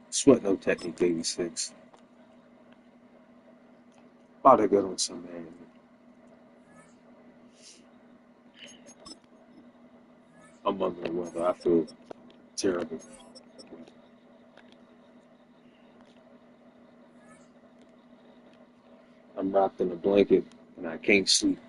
Sweat no technique, 86. About to get on some man. I'm under the weather. I feel terrible. I'm wrapped in a blanket and I can't sleep.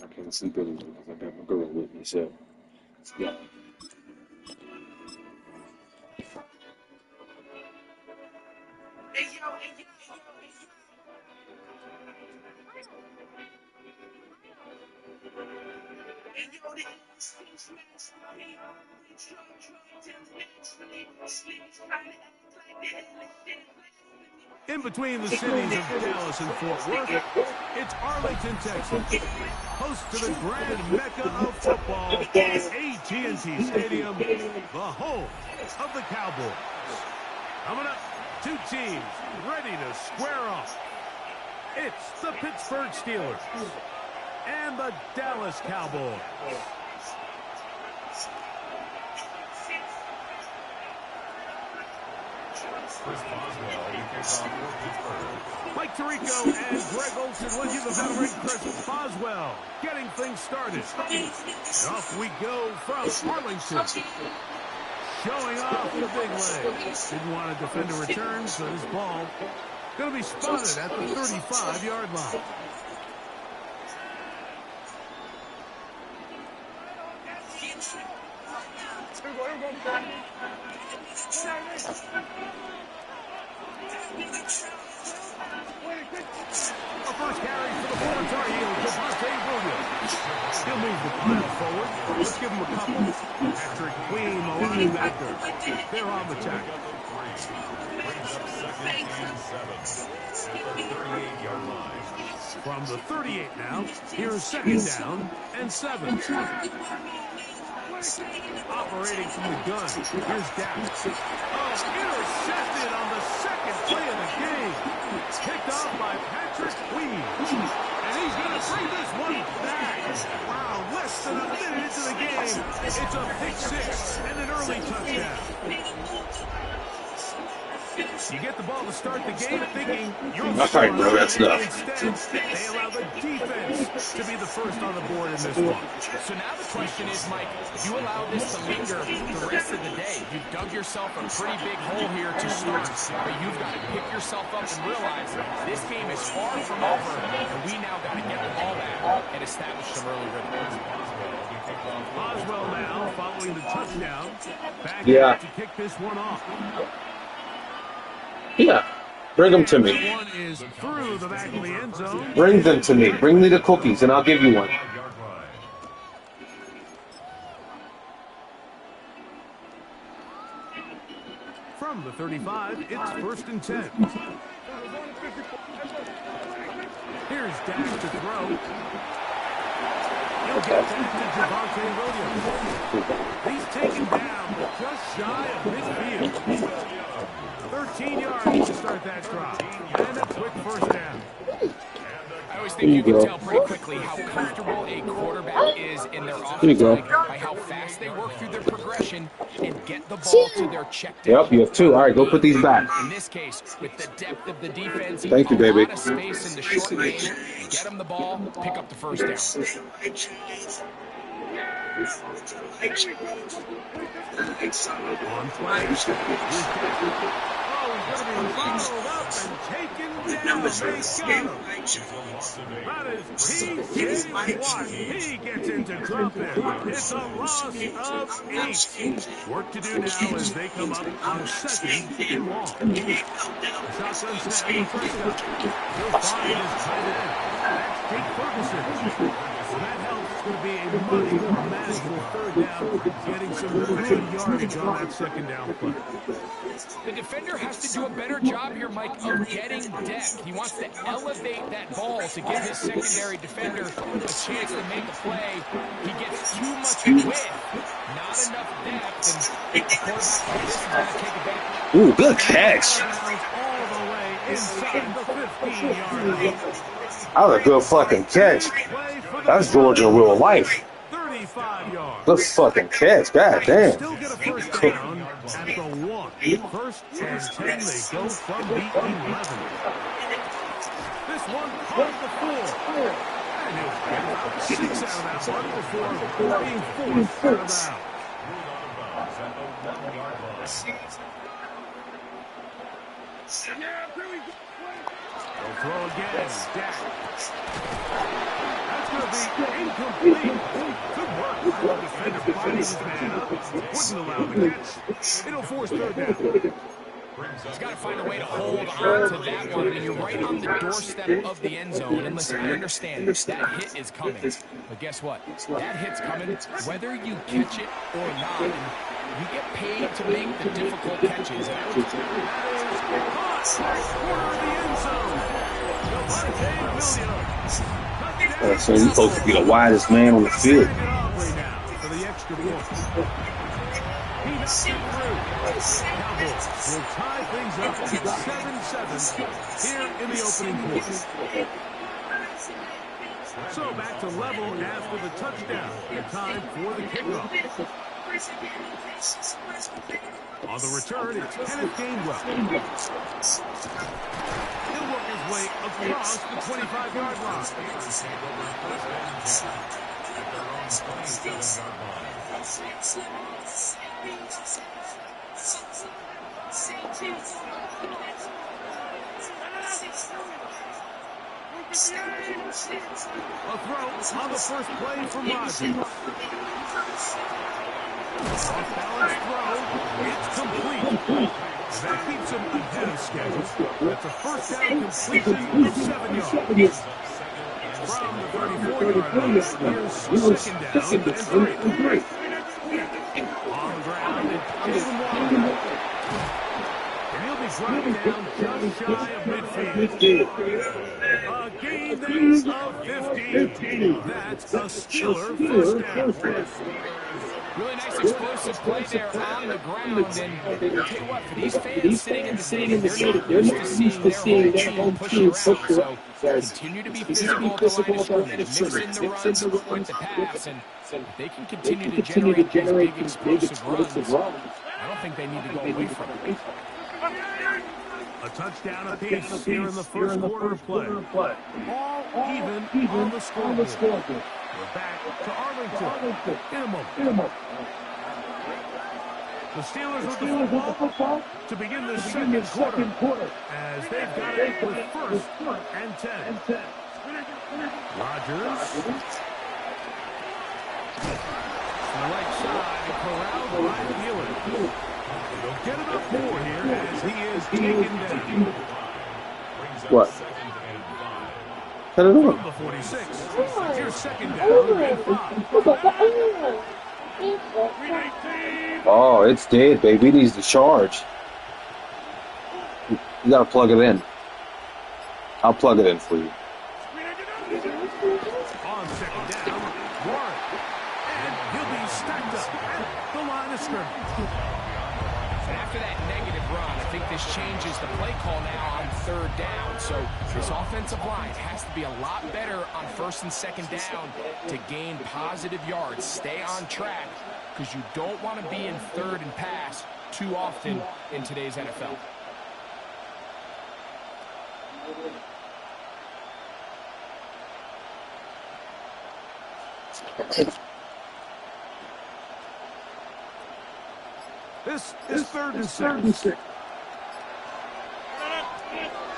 I can't sleep anymore because I got my girl with me. So, yeah. In between the cities of Dallas and Fort Worth, it's Arlington, Texas, host to the grand mecca of football, AT&T Stadium, the home of the Cowboys. Coming up, two teams ready to square off. It's the Pittsburgh Steelers and the Dallas Cowboys. Mike Tirico and Greg Olsen with you, the veteran Chris Boswell, getting things started. Off we go from Arlington. Showing off the big leg. Didn't want to defend a return, so this ball going to be spotted at the 35-yard line. A first carry for the forward Tar Heel, Williams. He'll move the pile forward. Let's give him a couple. Patrick Queen, the linebacker. They're on the tackle. From the 38 now, here's second down and 7. Operating from the gun. Here's Dax. Oh, intercepted on the second play of the game. Picked off by Patrick Queen. And he's going to bring this one back. Wow, less than a minute into the game. It's a pick 6 and an early touchdown. You get the ball to start the game thinking you're all right, bro, that's enough. Instead, they allow the defense to be the first on the board in this one. So now the question is, Mike, you allow this to linger the rest of the day. You've dug yourself a pretty big hole here to start, but you've got to pick yourself up and realize this game is far from over, and we now got to get the ball back and establish some early rhythm. Boswell now following the touchdown. Back to kick this one off. Yeah, bring them to me. One is through the back of the end zone. Bring them to me. Bring me the cookies, and I'll give you one. From the 35, it's first and 10. Here's Dax to throw. He'll get back to Javonte Williams. He's taken down just shy of midfield. 13 yards to start that drive. And a quick first down. I always think you can tell pretty quickly how comfortable a quarterback is in their offense by how fast they work through their progression and get the ball to their check down. Yep, you have 2. All right, go put these back. In this case, with the depth of the defense, thank you, baby. A lot of space in the short game, get them the ball, pick up the first down. On play. Oh, he's going to be followed up and taken down. That is P.J. Watt. He gets into drop in. It's a loss of 8. Work to do now as they come up on second and long. Shotgun snap for first down. He'll find his tight end. That's Jake Ferguson. That helps. It's going to be a much manageable third down, getting some good yardage on that second down play. The defender has to do a better job here, Mike, of getting depth. He wants to elevate that ball to give his secondary defender a chance to make a play. He gets too much width, not enough depth, and the quarterback like this is going to take advantage. Ooh, good catch. All the way inside the 15-yard line. That was a good fucking catch. Play for the That's Georgia in real life. 35 yards. Good fucking catch. God damn. Still get a first down at the 1. First and 10, they go from the 11. This one caught the 4. And he'll get about 6 out of that one before being forced out of bounds. They'll throw again. Dak. That's going to be incomplete. Good work by the defender finding his man up. Wouldn't allow the catch. It'll force third down. He's got to find a way to hold on to that one. I mean, you're right on the doorstep of the end zone. And listen, I understand that hit is coming. But guess what? That hit's coming whether you catch it or not. And you get paid to make the difficult catches. And So you're supposed to be the widest man on the field. For the extra point. He knocks it through. Cowboys will tie things up at 7-7 here in the opening quarter. So back to level after the touchdown. And time for the kickoff. On the return, it's Kenneth Gainwell. He'll work his way across the 25-yard line. A throw on the first play from Rodgers. Off-balance throw. It's complete. That keeps him ahead of schedule. That's a first down completion of 7 yards. From the 34-yard line, here's second down and 3. On the ground, it's Kevin Walker. And he'll be brought down just shy of midfield. A gain then of 15. That's a stellar first down. really nice explosive play there on the ground. And I'll tell you what, for these fans sitting in the stadium, they're not used to seeing their home team push around. So continue to be physical at the line of scrimmage, mix in the runs with the pass, and if they can continue to generate these big explosive runs, I don't think they need to go away from it. A touchdown apiece here in the first quarter of play. All even on the scoreboard. We're back to Arlington in a moment. The Steelers with the football to begin the second quarter as they've got it with first and 10. Rodgers. To the right side, corralled by Wheeler. They'll get about 4 here as he is taken down. What? Cut it From off. the 46. Here's second down and 5. Oh, it's dead, baby. It needs to charge. You gotta plug it in. I'll plug it in for you. On second down, Warren. And he'll be stacked up at the line of scrimmage. And after that negative run, I think this changes the play call now on third down. So this offensive line has to be a lot better on first and second down to gain positive yards. Stay on track because you don't want to be in third and pass too often in today's NFL. This is third and 6.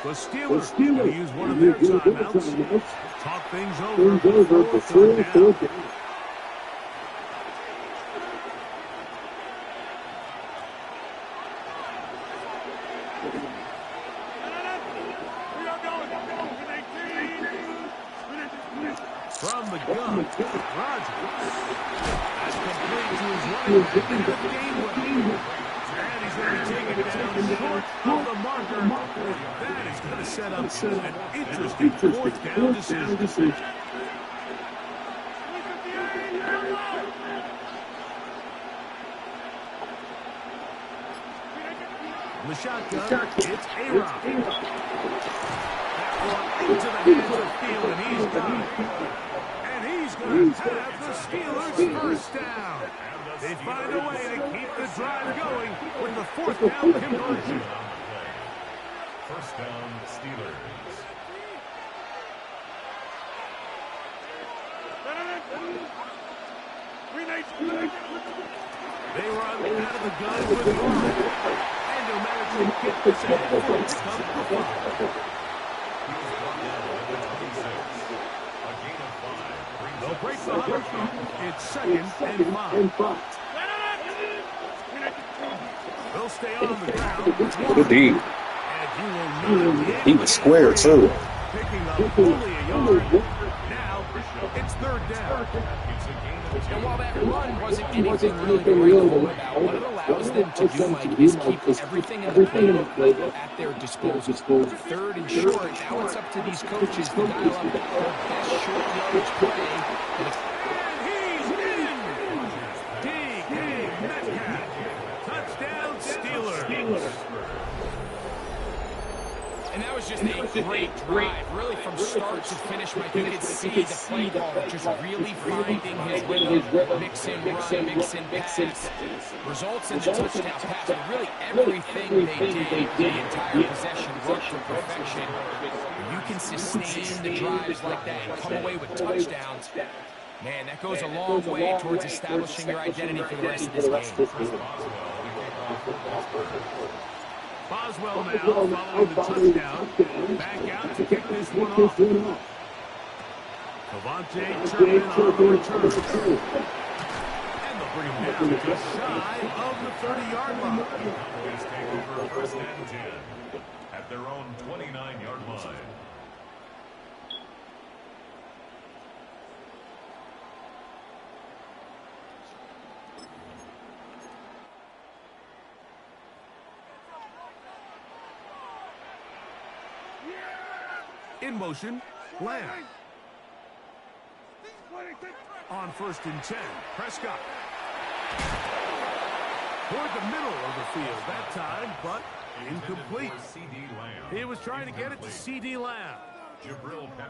The Steelers will use one of their timeouts. Talk things over before third down. From the gun, Rodgers. That's complete to his running back, Gainwell. And he's going to be taken down short of the marker. That is going to set up an interesting fourth down decision. In the shotgun, it's A-Rob. That one into the hands of Field, and he's got it. And he's going to have the Steelers first down. They find a way to keep the drive going with the fourth down conversion. First down, Steelers. They run out of the gun with Ron. And they'll manage to get this ahead for a pickup of 5. They'll break the huddle. It's second and 5. They'll stay on the ground. Good D. He was square, too. Picking up only a yard. Now, it's third down. And while that run wasn't anything really to worry about, what it allows them to do, Mike, is keep everything in the playbook at their disposal. Third and short, now it's up to these coaches to dial up their best short yardage play. And he's in! D.K. Metcalf. Touchdown, Steelers. And that was just a great drive. Really, from start to finish, Mike, you could see the play caller just really finding his rhythm. Mix in run, mix in pass. Results in the touchdown pass. But really, everything they did, the entire possession, worked to perfection. When you can sustain the drives like that and come away with touchdowns, man, that goes a long way towards establishing your identity for the rest of this game. Boswell now following the touchdown. Back out to kick this one off. Cavante turning on the return. And they'll bring him down just shy of the 30-yard line. Cowboys take over first and 10 at their own 29-yard line. In motion, Lamb. On first and 10, Prescott. Toward the middle of the field that time, but incomplete. He was trying to get it to C.D. Lamb.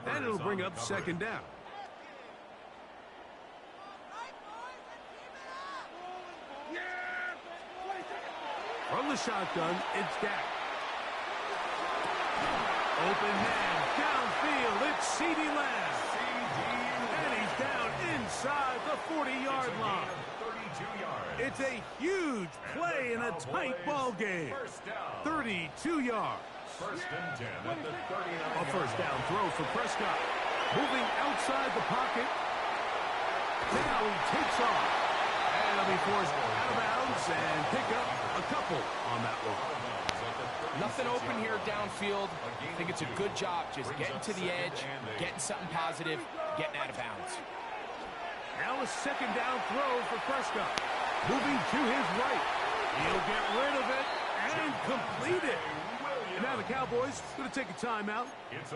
And it'll bring up second down. From the shotgun, it's Dak. Open man, downfield, it's C.D. Lamb. And he's down inside the 40-yard line. It's a huge play in a tight ball game. 32 yards. First and 10 at the 39. A first down throw for Prescott. Moving outside the pocket. Now he takes off. And he'll be forced out of bounds and pick up a couple on that one. Nothing open here downfield. I think it's a good job just getting to the edge, getting something positive, getting out of bounds. Now a second down throw for Prescott. Moving to his right. He'll get rid of it and complete it. And now the Cowboys going to take a timeout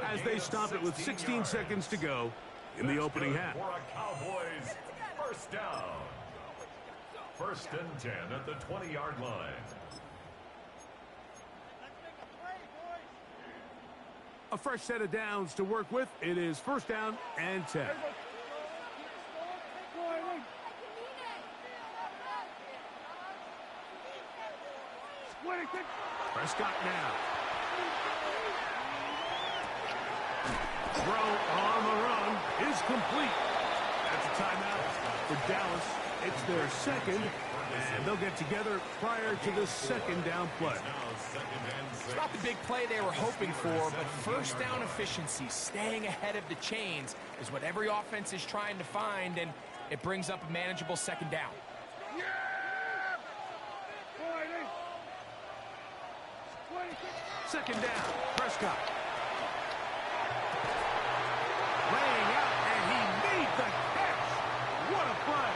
as they stop it with 16 seconds to go in the opening half. For a Cowboys first down. First and 10 at the 20-yard line. A fresh set of downs to work with. It is first down and 10. Prescott now. Throw on the run is complete. That's a timeout for Dallas. It's their second, and they'll get together prior to the second down play. It's not the big play they were hoping for, but first down efficiency, staying ahead of the chains, is what every offense is trying to find, and it brings up a manageable second down. Second down, Prescott. Laying out, and he made the catch. What a play.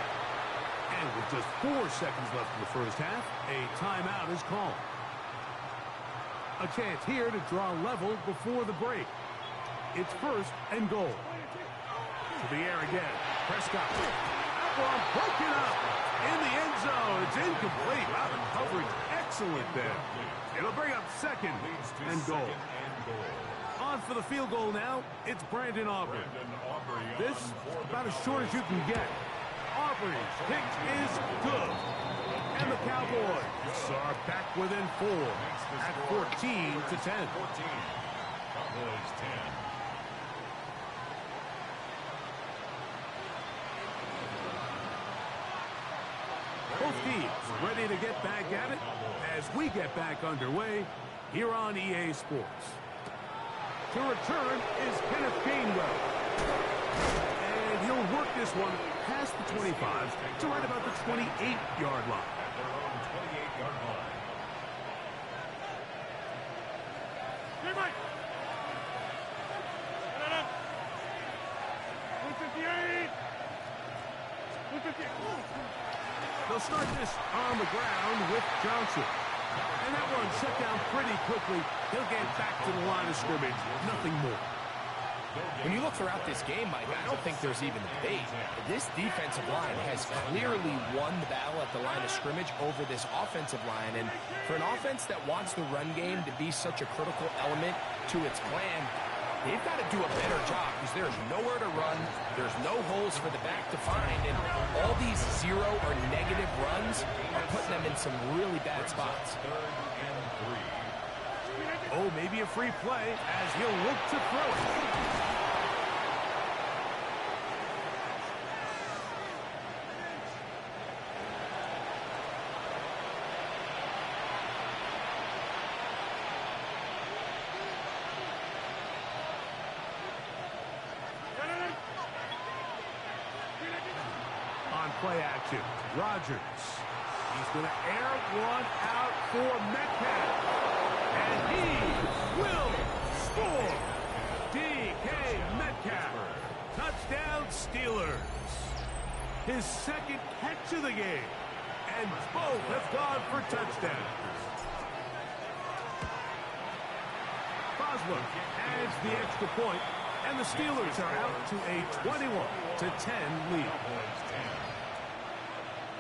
And with just 4 seconds left in the first half, a timeout is called. A chance here to draw level before the break. It's first and goal. To the air again. Prescott. That one broken up in the end zone. It's incomplete. Wow, the coverage Excellent there. It'll bring up second and goal. On for the field goal now. It's Brandon Aubrey. This about as short as you can get. Aubrey's kick is good. And the Cowboys are back within 4 at 14-10. Cowboys 10. Both teams ready to get back at it as we get back underway here on EA Sports. To return is Kenneth Gainwell. And he'll work this one past the 25 to right about the 28-yard line. At their own 28-yard line. Hey, Mike! 158! 158! They'll start this on the ground with Johnson. And that one shut down pretty quickly. He'll get back to the line of scrimmage. Nothing more. When you look throughout this game, Mike, I don't think there's even debate. This defensive line has clearly won the battle at the line of scrimmage over this offensive line. And for an offense that wants the run game to be such a critical element to its plan, they've got to do a better job because there's nowhere to run. There's no holes for the back to find. And all these zero or negative runs are putting them in some really bad spots. Oh, maybe a free play as he'll look to throw it. On play action, Rodgers. He's going to air one out for Metcalf. And he will score. DK Metcalf. Touchdown Steelers. His second catch of the game. And both have gone for touchdowns. Boswell adds the extra point, and the Steelers are out to a 21-10 lead.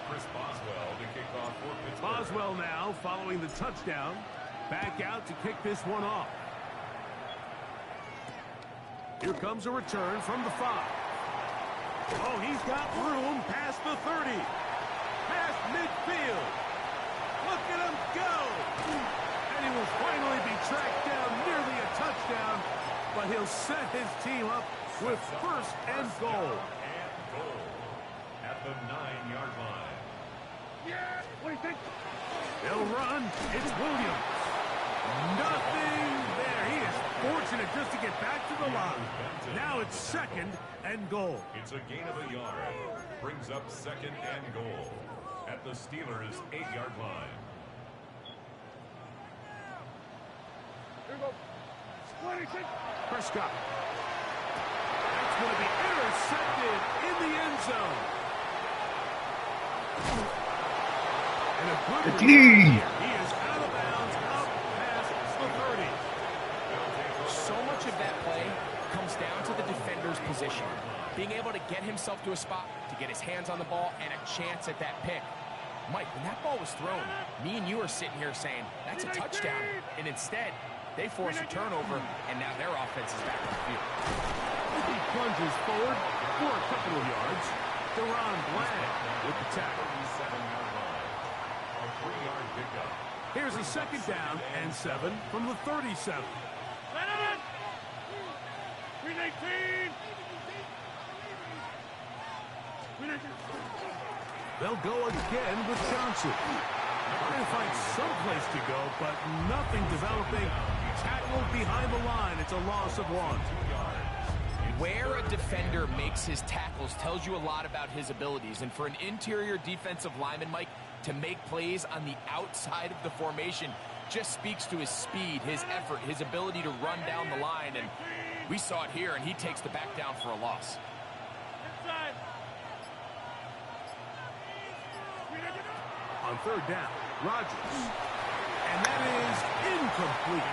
Chris Boswell to kick off for Pittsburgh. Boswell now following the touchdown. Back out to kick this one off. Here comes a return from the 5. Oh, he's got room past the 30. Past midfield. Look at him go. And he will finally be tracked down, nearly a touchdown. But he'll set his team up with first and goal. At the 9-yard line. Yeah, what do you think? They'll run. It's Williams. Nothing there. He is fortunate just to get back to the line. Now it's second and goal. It's a gain of a yard. Brings up second and goal at the Steelers' 8-yard line. Here we go. Prescott. That's going to be intercepted in the end zone. And a good return. He is out of bounds up past the 30. So much of that play comes down to the defender's position. Being able to get himself to a spot, to get his hands on the ball, and a chance at that pick. Mike, when that ball was thrown, me and you are sitting here saying, that's a touchdown. And instead, they force a turnover, and now their offense is back on the field. He plunges forward for a couple of yards. Deron Bland with the tackle. 7-yard line. A 3-yard pickup. Here's a second down and 7 from the 37. They'll go again with Johnson. Trying to find some place to go, but nothing developing. Tackled behind the line. It's a loss of 1. Where a defender makes his tackles tells you a lot about his abilities. And for an interior defensive lineman, Mike, to make plays on the outside of the formation just speaks to his speed, his effort, his ability to run down the line. And we saw it here, and he takes the back down for a loss. On third down, Rodgers. And that is incomplete.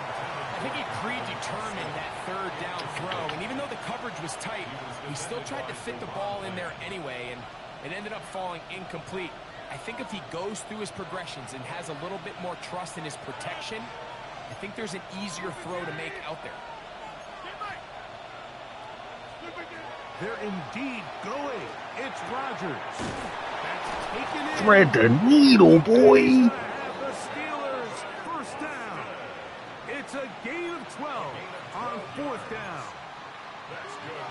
I think he predetermined that third down throw, and even though the coverage was tight, he still tried to fit the ball in there anyway, and it ended up falling incomplete. I think if he goes through his progressions and has a little bit more trust in his protection, I think there's an easier throw to make out there. They're indeed going. It's Rodgers. That's taken in. Thread the needle, boy. The Steelers, first down. It's a gain of 12 on fourth down.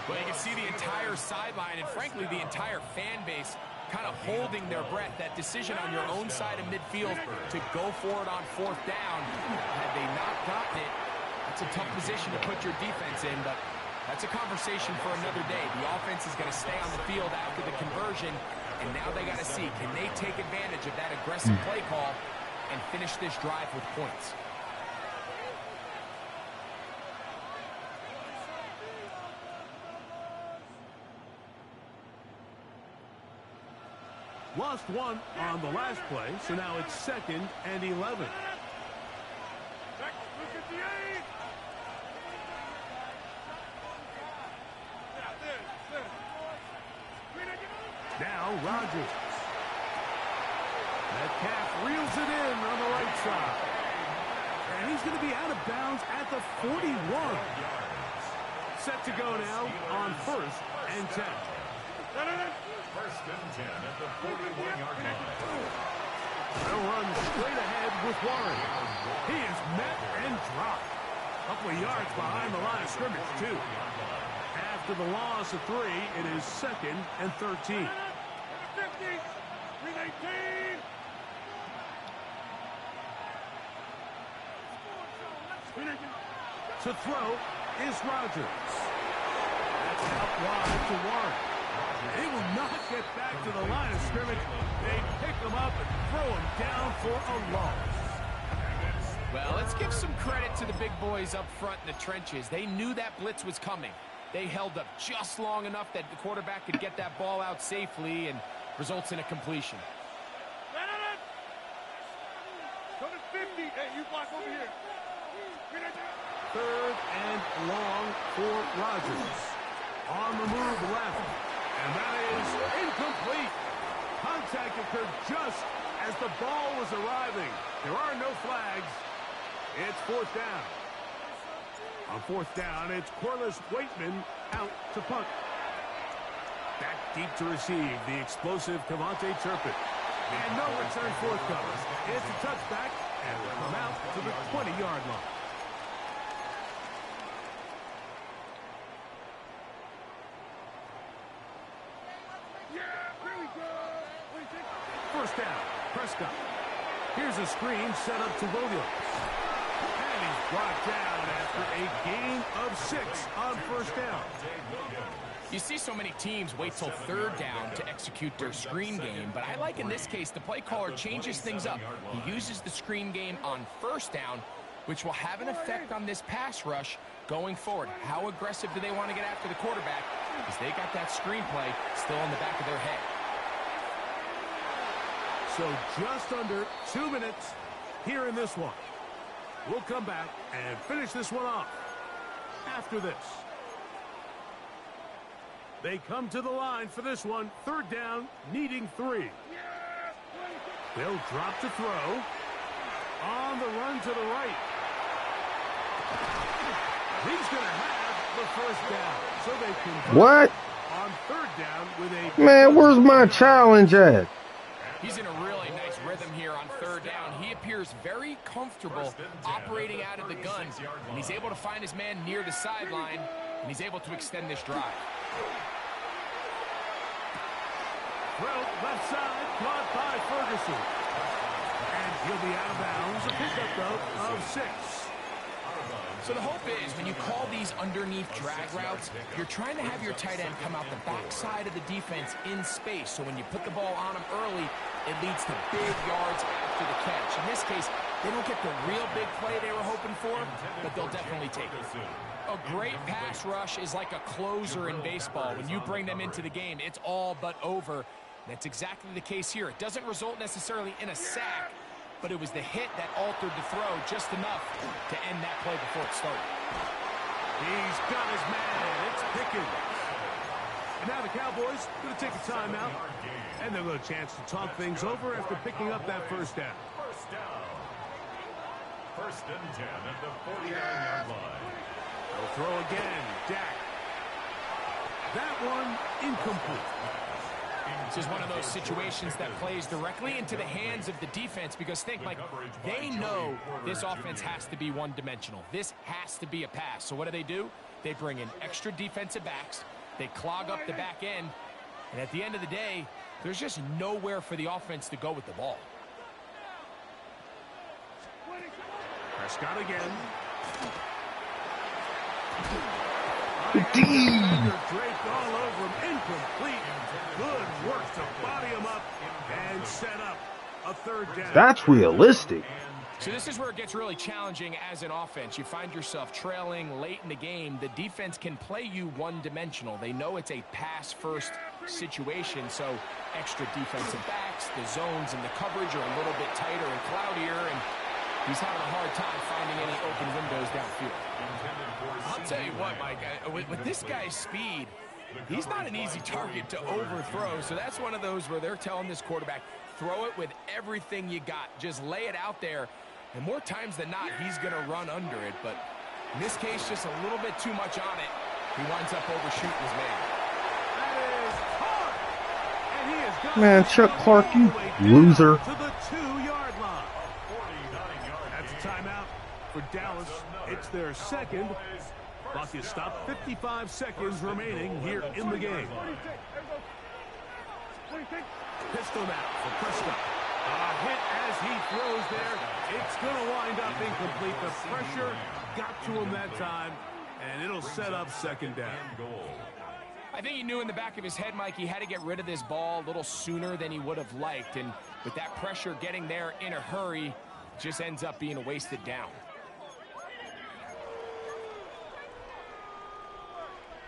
Well, you can see the entire sideline and, frankly, the entire fan base kind of holding their breath. That decision on your own side of midfield to go for it on fourth down. Had they not gotten it, that's a tough position to put your defense in, but that's a conversation for another day. The offense is going to stay on the field after the conversion, and now they got to see, can they take advantage of that aggressive play call and finish this drive with points? Lost one on the last play, so now it's 2nd and 11. Now Rodgers. Metcalf reels it in on the right side. And he's going to be out of bounds at the 41. Set to go now on 1st and 10. First and 10 at the 41-yard line. They'll run straight ahead with Warren. He is met and dropped. A couple of yards behind the line of scrimmage, too. After the loss of 3, it is 2nd and 13. To throw is Rodgers. That's out wide to Warren. They will not get back to the line of scrimmage. They pick him up and throw him down for a loss. Well, let's give some credit to the big boys up front in the trenches. They knew that blitz was coming. They held up just long enough that the quarterback could get that ball out safely and results in a completion. Hey, you block over here. 3rd and long for Rodgers. On the move left. And that is incomplete. Contact occurred just as the ball was arriving. There are no flags. It's 4th down. On 4th down, it's Corliss Waitman out to punt. Back deep to receive the explosive Cavante Turpin. And no return forthcoming. It's a touchback, and will come out to the 20-yard line. First down, Prescott. Here's a screen set up to Williams. And he's brought down after a gain of 6 on first down. You see so many teams wait till 3rd down to execute their screen game, but I like in this case the play caller changes things up. He uses the screen game on 1st down, which will have an effect on this pass rush going forward. How aggressive do they want to get after the quarterback? Because they got that screen play still in the back of their head. So just under 2 minutes here in this one. We'll come back and finish this one off after this. They come to the line for this one. 3rd down, needing 3. They'll drop to throw. On the run to the right. He's going to have the first down. So they can What? on 3rd down with a... Man, where's my challenge at? He's in a really nice rhythm here on 3rd down. He appears very comfortable operating out of the gun. And he's able to find his man near the sideline, and he's able to extend this drive. Well, left side, caught by Ferguson. And he'll be out of bounds. A pickup, though, of 6. So the hope is when you call these underneath drag routes, you're trying to have your tight end come out the backside of the defense in space. So when you put the ball on him early, it leads to big yards after the catch. In this case, they don't get the real big play they were hoping for, but they'll definitely take it. A great pass rush is like a closer in baseball. When you bring them into the game, it's all but over. That's exactly the case here. It doesn't result necessarily in a sack, but it was the hit that altered the throw just enough to end that play before it started. He's got his man. It's Pickens. And now the Cowboys going to take a timeout, and they'll get a chance to talk things over after picking up that first down. First down. First and 10 at the 49-yard line. They'll throw again. Dak. That one incomplete. This is one of those situations that plays directly into the hands of the defense because think, Mike, they know this offense has to be one-dimensional. This has to be a pass. So what do? They bring in extra defensive backs. They clog up the back end. And at the end of the day, there's just nowhere for the offense to go with the ball. Prescott again. Draped all over him. Incomplete. Good work to body him up and set up a third down. That's realistic. So this is where it gets really challenging as an offense. You find yourself trailing late in the game. The defense can play you one-dimensional. They know it's a pass-first situation, so extra defensive backs, the zones and the coverage are a little bit tighter and cloudier, and he's having a hard time finding any open windows downfield. I'll tell you what, Mike, with this guy's speed, he's not an easy target to overthrow, so that's one of those where they're telling this quarterback, throw it with everything you got. Just lay it out there, and more times than not, he's going to run under it, but in this case, just a little bit too much on it. He winds up overshooting his man. Man, Chuck Clark, you loser. To the 2-yard line. That's a timeout for Dallas. It's their second. Clock is stopped. 55 seconds remaining here in the game. Pistol now for Prescott. A hit as he throws there. It's going to wind up incomplete. The pressure got to him that time, and it'll set up second down. I think he knew in the back of his head, Mike, he had to get rid of this ball a little sooner than he would have liked. And with that pressure getting there in a hurry, just ends up being a wasted down.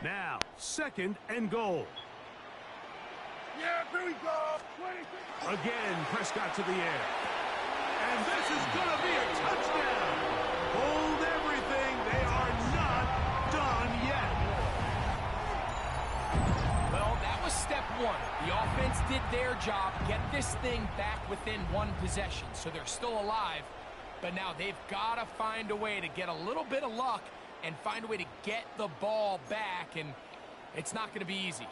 Now, second and goal. Yeah, here we go. Again, Prescott to the air. And this is going to be a touchdown. Hold everything. They are not done yet. Well, that was step one. The offense did their job, get this thing back within one possession. So they're still alive. But now they've got to find a way to get a little bit of luck and find a way to get the ball back, and it's not going to be easy.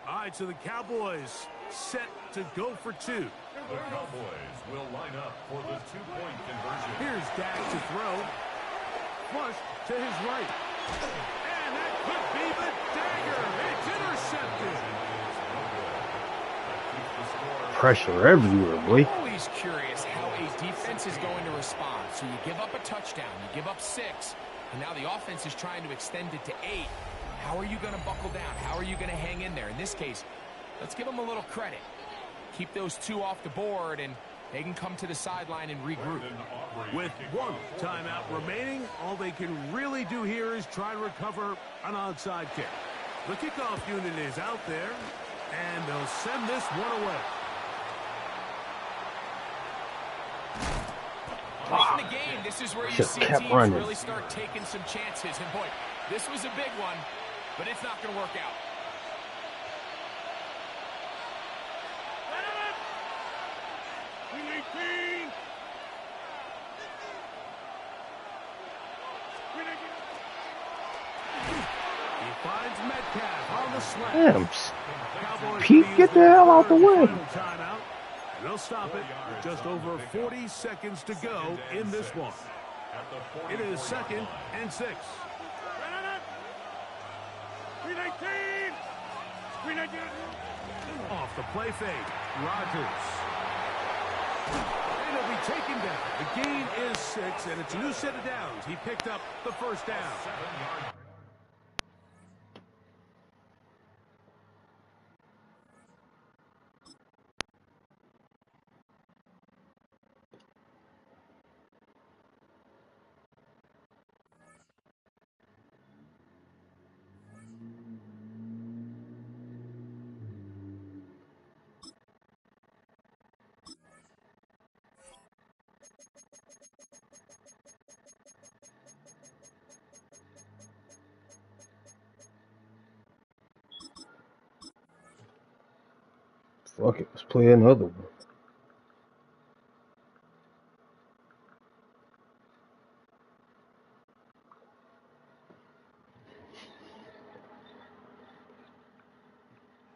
All right, so the Cowboys set to go for two. The Cowboys will line up for the two-point conversion. Here's Dak to throw. Flush to his right. And that could be the dagger. It's intercepted. Pressure everywhere, boy. Always curious how a defense is going to respond. So you give up a touchdown, you give up 6, and now the offense is trying to extend it to 8. How are you going to buckle down? How are you going to hang in there? In this case, let's give them a little credit. Keep those 2 off the board, and they can come to the sideline and regroup. With one timeout remaining, all they can really do here is try to recover an onside kick. The kickoff unit is out there, and they'll send this one away. Late in the game, this is where you see teams really start taking some chances. And boy, this was a big one, but it's not going to work out. He finds Metcalf on the slant. Damn. Pete, get the hell out the way. Timeout. They'll stop it with just over 40 seconds to go in this one. It is 2nd and 6. Off the play fake, Rodgers. And he'll be taken down. The gain is 6, and it's a new set of downs. He picked up the first down. Fuck it, let's play another one.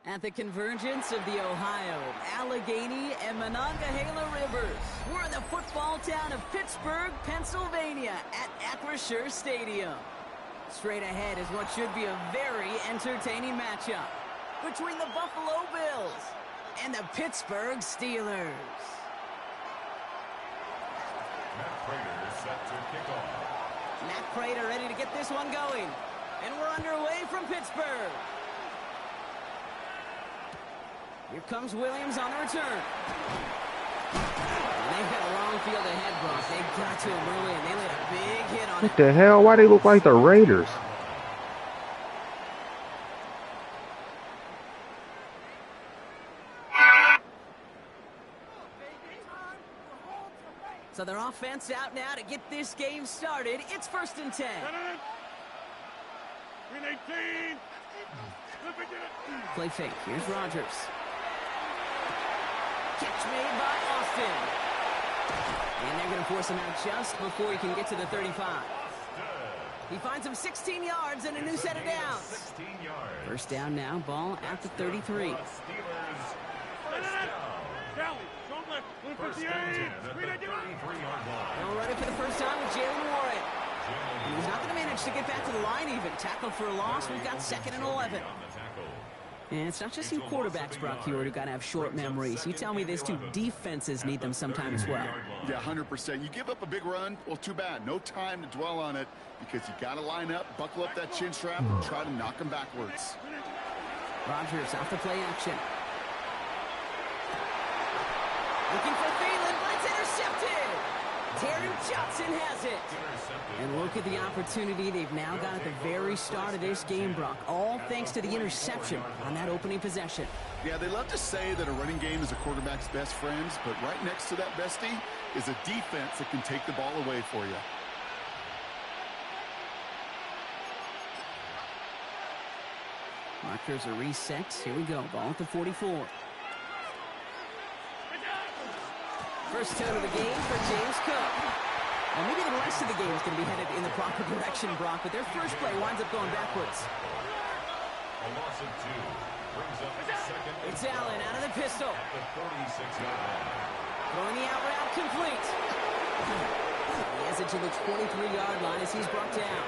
At the convergence of the Ohio, Allegheny, and Monongahela Rivers, we're in the football town of Pittsburgh, Pennsylvania, at Acrisure Stadium. Straight ahead is what should be a very entertaining matchup between the Buffalo Bills and the Pittsburgh Steelers. Matt Prater set to kick off. Matt Prater ready to get this one going. And we're underway from Pittsburgh. Here comes Williams on the return. They've got a long field ahead, Brock. They got to him early, and they laid a big hit on him. What the hell? Why they look like the Raiders? So their offense out now to get this game started. It's 1st and 10. Play fake. Here's Rodgers. Catch made by Austin. And they're going to force him out just before he can get to the 35. He finds him 16 yards and a new set of downs. First down now, ball at the 33. They'll run it for the first time with Jalen Warren. He's not going to manage to get back to the line even. Tackled for a loss. We've got 2nd and 11. And it's not just you quarterbacks, Brock Hewitt, who got to have short memories. You tell me these two defenses need them sometime as well. Yeah, 100%. You give up a big run, well, too bad. No time to dwell on it because you got to line up, buckle up that chin strap, and try to knock them backwards. Rodgers off the play action. Looking for Thielen, but it's intercepted. Terry Johnson has it. And look at the opportunity they've now got at the very start of this game, Brock. All thanks to the interception on that opening possession. Yeah, they love to say that a running game is a quarterback's best friends, but right next to that bestie is a defense that can take the ball away for you. Markers are reset. Here we go. Ball at the 44. First turn of the game for James Cook. Well, maybe the rest of the game is going to be headed in the proper direction, Brock, but their first play winds up going backwards. A loss of 2 brings up second. It's Allen out of the pistol. At the 46-yard line. Throwing the out route complete. He has it to the 23-yard line as he's brought down.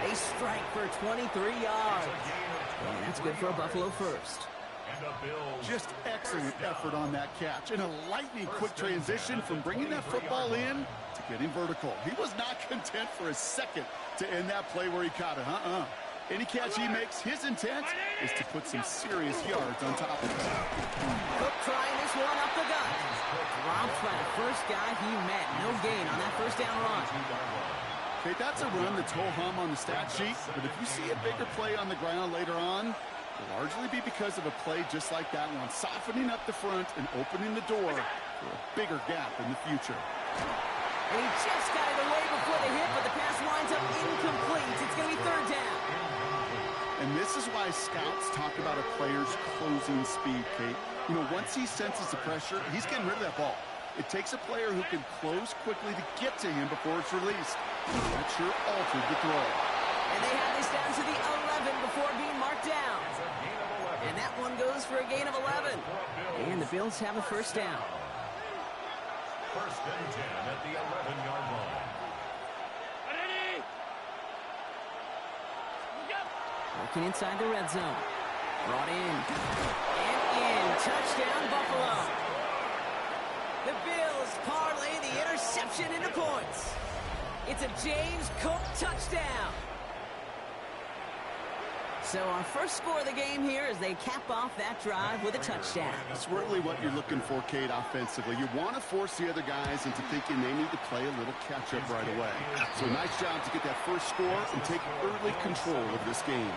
A strike for 23 yards. And that's good for a Buffalo first. Just excellent effort on that catch. And a lightning quick transition from bringing that football in to getting vertical. He was not content for a second to end that play where he caught it. Any catch he makes, his intent is to put some serious yards on top of it. Cook trying this one up the gut. Dropped by the first guy he met. No gain on that first down run. Okay, that's a run that's ho-hum on the stat sheet, but if you see a bigger play on the ground later on, it'll largely be because of a play just like that one, softening up the front and opening the door for a bigger gap in the future. And he just got it away before the hit, but the pass winds up incomplete. It's going to be 3rd down. And this is why scouts talk about a player's closing speed, Kate. You know, once he senses the pressure, he's getting rid of that ball. It takes a player who can close quickly to get to him before it's released. That sure altered the throw. And they have this down to the 11 before being marked down. And that one goes for a gain of 11. And the Bills have a first down. 1st and 10 at the 11-yard line. Working inside the red zone. Brought in. And in. Touchdown, Buffalo. The Bills parlay the interception into points. It's a James Cook touchdown. So our first score of the game here as they cap off that drive with a touchdown. That's really what you're looking for, Kate, offensively. You want to force the other guys into thinking they need to play a little catch-up right away. So nice job to get that first score and take early control of this game.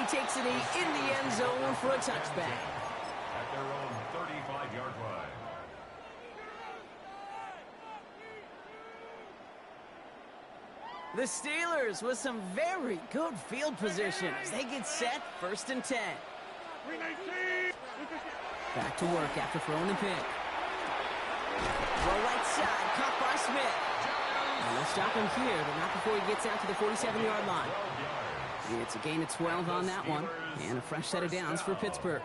takes a knee in the end zone for a touchback. At their own 35-yard line. The Steelers with some very good field position as they get set, 1st and 10. Back to work after throwing the pick. Throw right side, caught by Smith. And they'll stop him here, but not before he gets out to the 47-yard line. It's a gain of 12 on that one, and a fresh set of downs for Pittsburgh.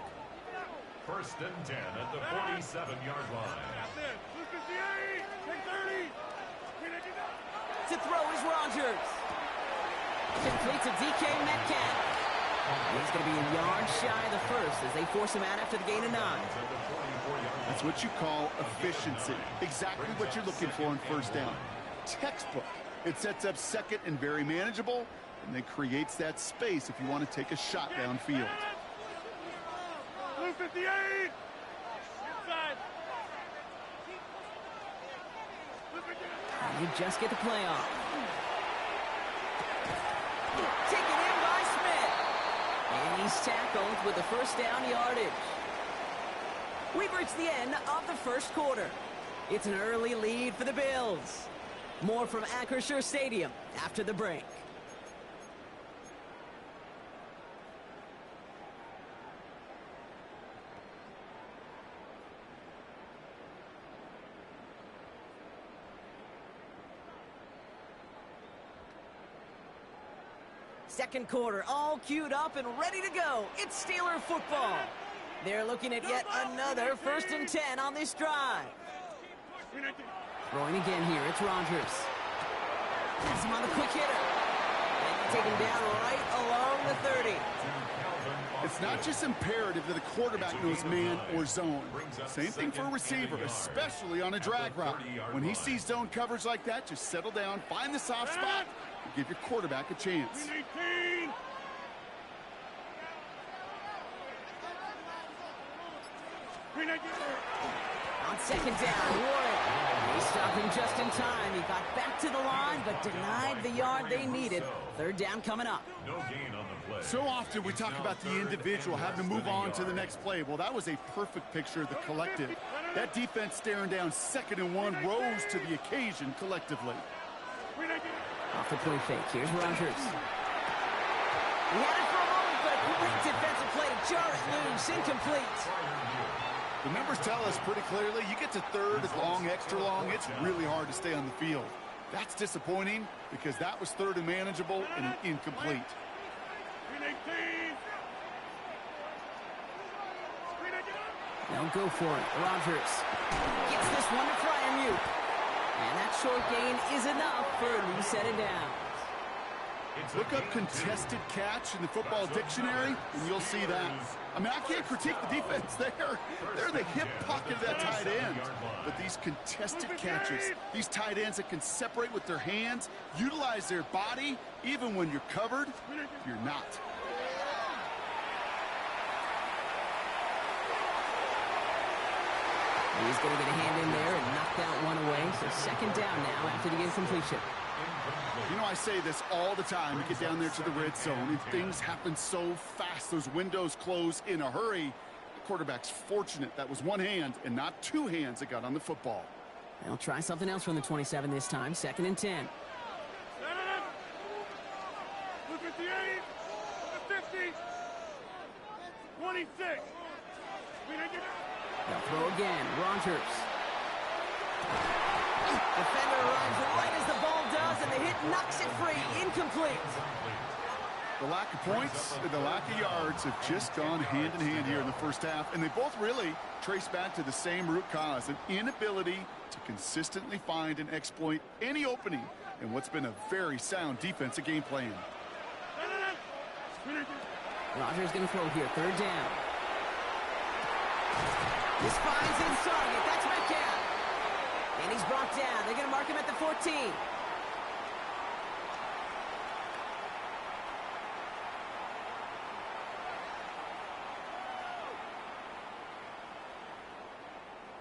1st and 10 at the 47-yard line. To throw is Rodgers. Complete to DK Metcalf. He's going to be a yard shy of the first as they force him out after the gain of 9. That's what you call efficiency. Exactly what you're looking for on 1st down. Textbook. It sets up 2nd and very manageable, and then creates that space if you want to take a shot downfield. Blue 58. Inside. And you just get the play off. Taken in by Smith. And he's tackled with the 1st down yardage. We've reached the end of the 1st quarter. It's an early lead for the Bills. More from Acrisure Stadium after the break. Second quarter, all queued up and ready to go. It's Steeler football. They're looking at yet another 1st and 10 on this drive. Throwing again here, it's Rodgers. Has him on the quick hitter. And take him down right along the 30. It's not just imperative that a quarterback knows man or zone. Same thing for a receiver, especially on a drag route. When he sees zone coverage like that, just settle down, find the soft spot, and give your quarterback a chance. On 2nd down, Warren. They stopped him just in time. He got back to the line, but denied the yard they needed. 3rd down coming up. No gain on the play. So often we talk about the individual having to move on to the next play. Well, that was a perfect picture of the collective. That defense staring down 2nd and 1 rose to the occasion collectively. Off the play fake, here's Rodgers. He had it for a moment, but a great defensive play to jar it loose, incomplete. The numbers tell us pretty clearly, you get to 3rd, it's long, extra long, it's really hard to stay on the field. That's disappointing because that was 3rd and manageable and an incomplete. They'll go for it. Rodgers gets this one to Fryermuth. And that short gain is enough for a new set of downs. Look up contested catch in the football dictionary, and you'll see that. I mean, I can't critique the defense there. They're the hip pocket of that tight end. But these contested catches, these tight ends that can separate with their hands, utilize their body, even when you're covered, you're not. He's going to get a hand in there and knock that one away. So 2nd down now after the incompletion. You know, I say this all the time. You get down there to the red zone, and things happen so fast. Those windows close in a hurry. The quarterback's fortunate that was one hand and not 2 hands that got on the football. They'll try something else from the 27 this time. 2nd and 10. 58, 50, 26. They'll throw again. Rodgers. Defender arrives right as the ball does, and the hit knocks it free. Incomplete. The lack of points and the lack of yards have just gone hand in hand here in the 1st half, and they both really trace back to the same root cause, an inability to consistently find and exploit any opening in what's been a very sound defensive game plan. Rodgers going to throw here. 3rd down. This finds his target. That's Metcalf. And he's brought down. They're going to mark him at the 14.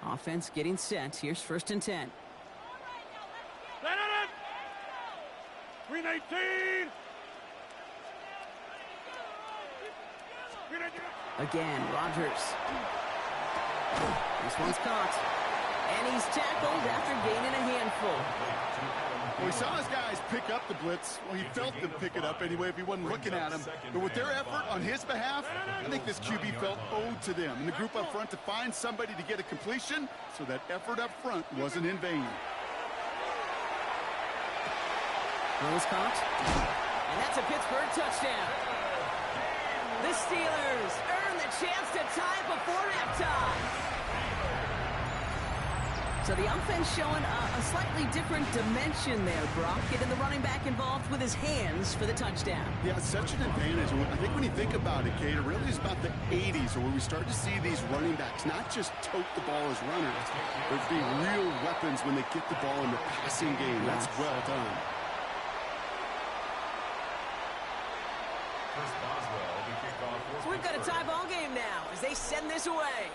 Offense getting set. Here's 1st and 10. 319. Again, Rodgers. This one's caught. And he's tackled after gaining a handful. Well, he saw his guys pick up the blitz. Well, he felt them pick it up anyway if he wasn't looking at him. But with their effort on his behalf, I think this QB felt owed to them and the group up front to find somebody to get a completion, so that effort up front wasn't in vain. Throws caught. And that's a Pittsburgh touchdown. The Steelers earn the chance to tie before halftime. So the offense showing a slightly different dimension there, Brock. Getting the running back involved with his hands for the touchdown. Yeah, it's such an advantage. I think when you think about it, Kate, it really is about the 80s where we start to see these running backs not just tote the ball as runners, but be real weapons when they get the ball in the passing game. That's well done. So we've got a tie ball game now as they send this away.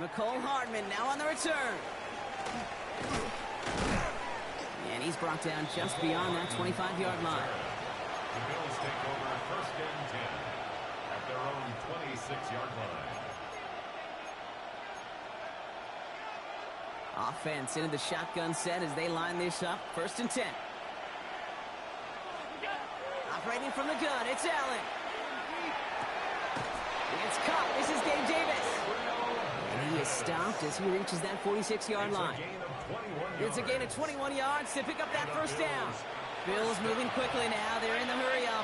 McCole Hardman now on the return. And he's brought down just beyond that 25-yard line. The Bills take over first and 10 at their own 26-yard line. Offense into the shotgun set as they line this up. First and 10. Operating from the gun, it's Allen. It's caught. This is Gabe Davis. And he is stopped as he reaches that 46-yard line. It's a gain of 21 yards to pick up that first down. Bills moving quickly now. They're in the hurry up.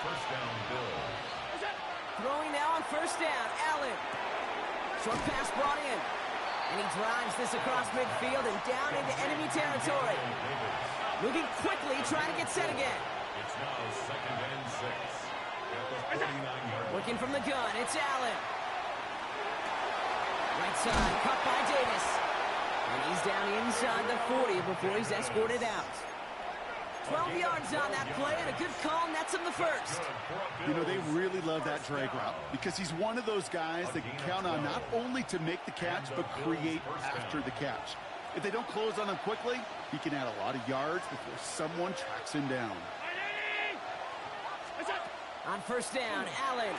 First down, Bills. Throwing now on first down. Allen. Short pass brought in. And he drives this across midfield and down into enemy territory. Moving quickly, trying to get set again. It's now second and 6 at the 49-yard. Working from the gun, it's Allen. Right side, cut by Davis. And he's down inside the 40 before he's escorted out. 12 yards on that play, and a good call nets him the first. You know, they really love that drag route because he's one of those guys that can count on not only to make the catch, but create after the catch. If they don't close on him quickly, he can add a lot of yards before someone tracks him down. On first down, Allen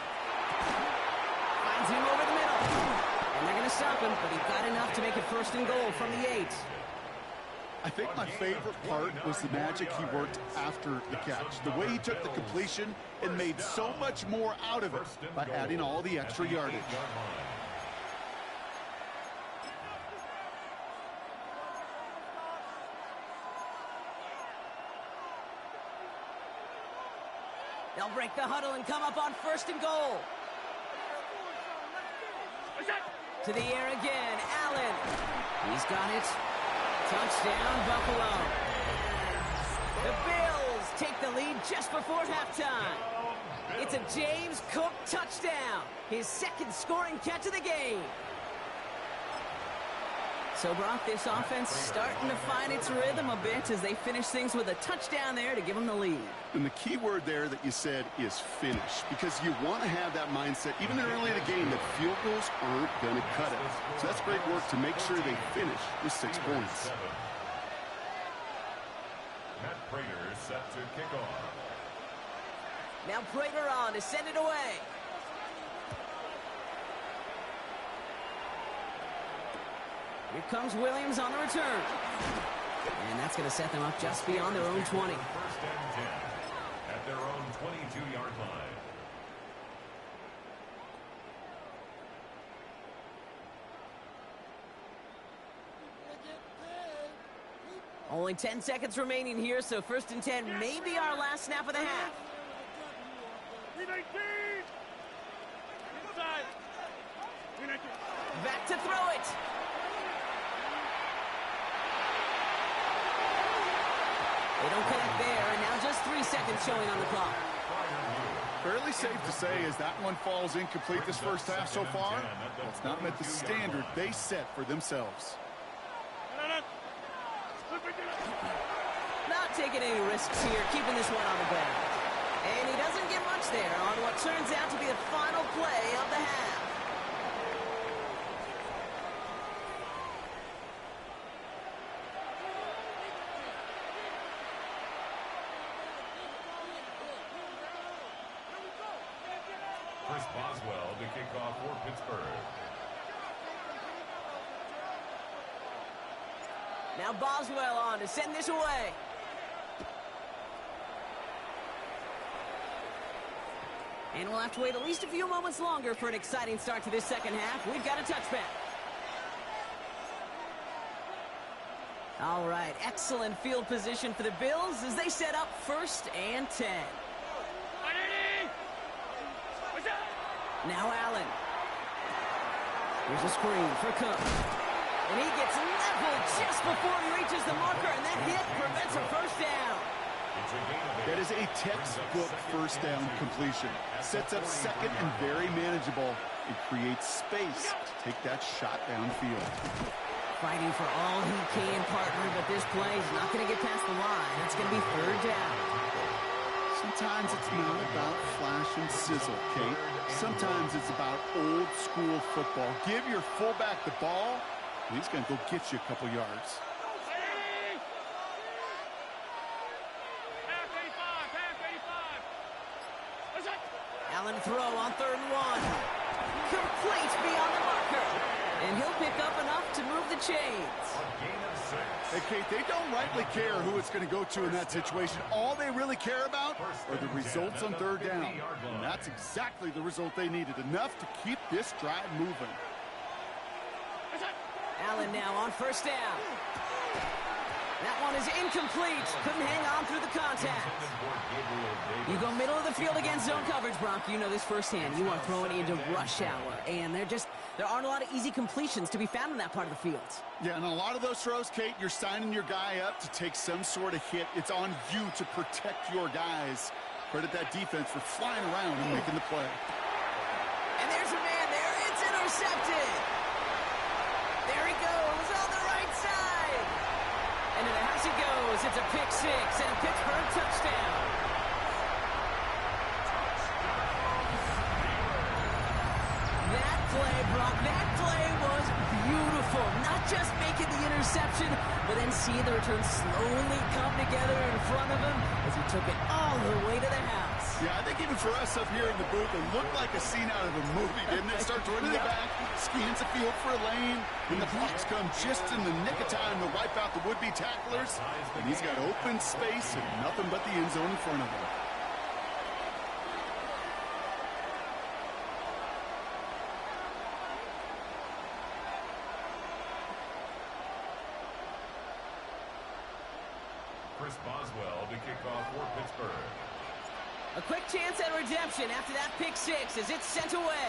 finds him over the middle. And they're going to stop him, but he got enough to make it first and goal from the 8. I think my favorite part was the magic he worked after the catch. The way he took the completion and made so much more out of it by adding all the extra yardage. They'll break the huddle and come up on first and goal. To the air again, Allen. He's got it. Touchdown, Buffalo. The Bills take the lead just before halftime. It's a James Cook touchdown. His second scoring catch of the game. So, Brock, this offense starting to find its rhythm a bit as they finish things with a touchdown there to give them the lead. And the key word there that you said is finish, because you want to have that mindset, even early in the game, that field goals aren't going to cut it. So that's great work to make sure they finish with 6 points. Matt Prater is set to kick off. Now Prater on to send it away. Here comes Williams on the return. And that's going to set them up just beyond their own 20. First and 10 at their own 22-yard line. Only 10 seconds remaining here, so first and 10 may be our last snap of the half. Back to throw it. They don't connect there, and now just 3 seconds showing on the clock. Fairly safe to say as that one falls incomplete this first half so far, it's not met the standard they set for themselves. Not taking any risks here, keeping this one on the ground. And he doesn't get much there on what turns out to be the final play of the half. kickoff for Pittsburgh. Now Boswell on to send this away. And we'll have to wait at least a few moments longer for an exciting start to this second half. We've got a touchback. All right, excellent field position for the Bills as they set up 1st and 10. Now Allen. Here's a screen for Cook. And he gets leveled just before he reaches the marker, and that hit prevents a first down. That is a textbook first down completion. Sets up second and very manageable. It creates space to take that shot downfield. Fighting for all he can, partner, but this play is not going to get past the line. It's going to be 3rd down. Sometimes it's not about flash and sizzle, Kate. Sometimes it's about old school football. Give your fullback the ball, and he's going to go get you a couple yards. Allen throw on 3rd and 1. Complete beyond the marker. And he'll pick up enough to move the chains. Hey, Kate, they don't rightly care who it's going to go to in that situation. All they really care about are the results on 3rd down. And that's exactly the result they needed. Enough to keep this drive moving. Allen now on 1st down. That one is incomplete. Couldn't hang on through the contact. You go middle of the field against zone coverage, Bronk. You know this firsthand. You are throwing into rush hour. And there aren't a lot of easy completions to be found in that part of the field. Yeah, and a lot of those throws, Kate, you're signing your guy up to take some sort of hit. It's on you to protect your guys. Credit that defense for flying around and making the play. And there's a man there. It's intercepted. There he goes on the right side. And to the house he goes. It's a pick 6 and a Pittsburgh touchdown. That play, Brock, that play was beautiful. Not just making the interception, but then seeing the return slowly come together in front of him as he took it all the way to the house. Yeah, I think even for us up here in the booth, it looked like a scene out of a movie, didn't it? Start running the back, scans the field for a lane, and the blocks come just in the nick of time to wipe out the would-be tacklers. And he's got open space and nothing but the end zone in front of him. Chris Boswell to kick off for Pittsburgh. A quick chance at redemption after that pick 6 as it's sent away.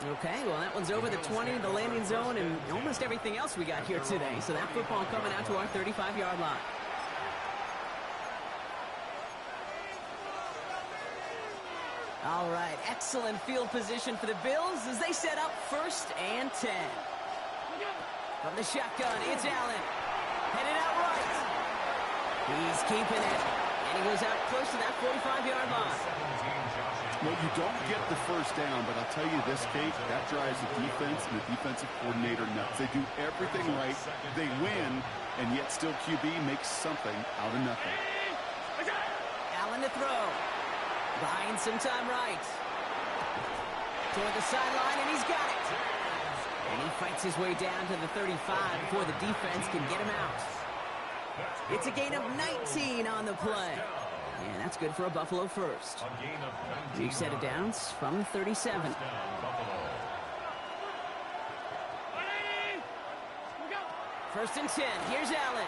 Okay, well, that one's over the 20, the landing zone, and almost everything else we got here today. So that football coming out to our 35-yard line. All right, excellent field position for the Bills as they set up 1st and 10. From the shotgun, it's Allen. Headed out right. He's keeping it. And he goes out close to that 45-yard line. Well, you don't get the first down, but I'll tell you this, Kate, that drives the defense and the defensive coordinator nuts. They do everything right. They win, and yet still QB makes something out of nothing. Allen to throw. Buying some time right. Toward the sideline, and he's got it. And he fights his way down to the 35 before the defense can get him out. It's a gain of 19 on the play. And that's good for a Buffalo first. He set it down from the 37. First and 10. Here's Allen.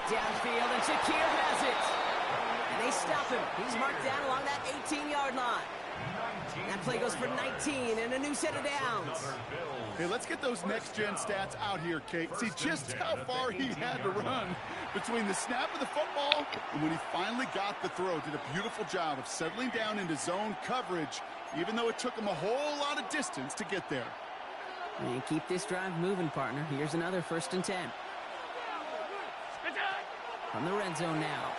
Downfield, and Shakir has it. And they stop him. He's marked down along that 18-yard line. That play goes for 19 and a new set of downs. Hey, let's get those next-gen stats out here, Kate. See just how far he had to run between the snap of the football and when he finally got the throw. Did a beautiful job of settling down into zone coverage, even though it took him a whole lot of distance to get there. And keep this drive moving, partner. Here's another 1st and 10. From the red zone now.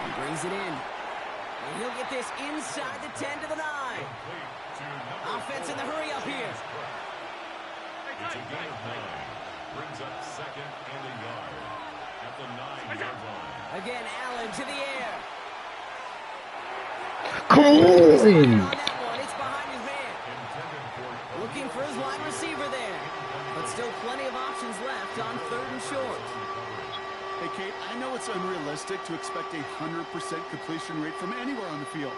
He brings it in. And he'll get this inside the 10 to the 9. Offense in the hurry up here. It's a gain of 9. Brings up 2nd and a yard at the 9-yard line. Again, Allen to the air. Come on! It's behind his man. Looking for his wide receiver there. But still plenty of options left on 3rd and short. Hey, Kate, I know it's unrealistic to expect a 100% completion rate from anywhere on the field.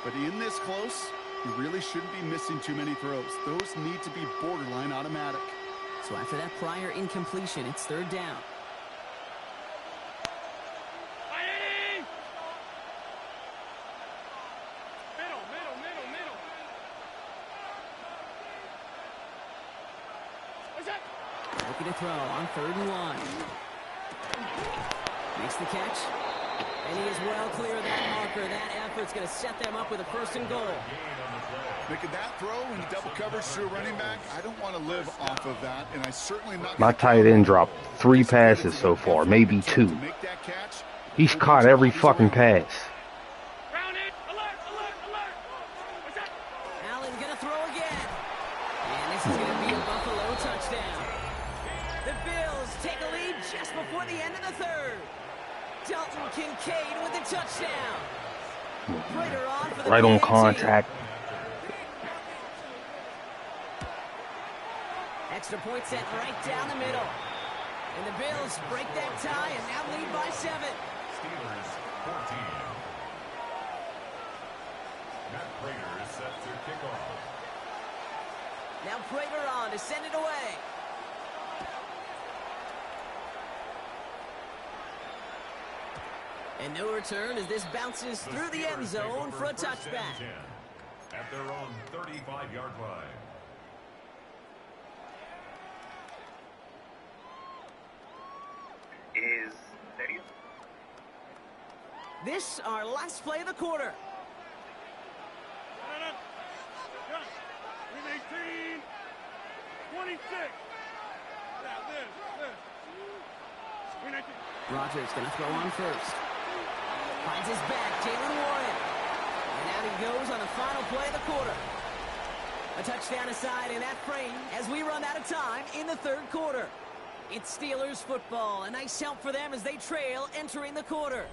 But in this close, you really shouldn't be missing too many throws. Those need to be borderline automatic. So after that prior incompletion, it's 3rd down. Looking to throw on 3rd and 1. Makes the catch. And he is well clear of that marker. That effort's going to set them up with a 1st and goal. Making that throw into double coverage to a running back, I don't want to live off of that, and I certainly not. My tight end dropped 3 passes so far, maybe 2. He's caught every fucking pass. Allen going to throw again. And this is going to be a Buffalo touchdown. The Bills take a lead just before the end of the 3rd. Dalton Kincaid with the touchdown. Right on contact. Extra point set right down the middle. And the Bills break that tie and now lead by 7. Steelers 14. Matt Prater sets their kickoff. Now Prater on to send it away. And no return as this bounces through the end zone for a touchback. At their own 35-yard line. Is ready. This our last play of the quarter. 18, 26. Rodgers going to throw on first. Finds his back, Jalen Warren. And out he goes on the final play of the quarter. A touchdown aside in that frame as we run out of time in the 3rd quarter. It's Steelers football. A nice help for them as they trail entering the quarter.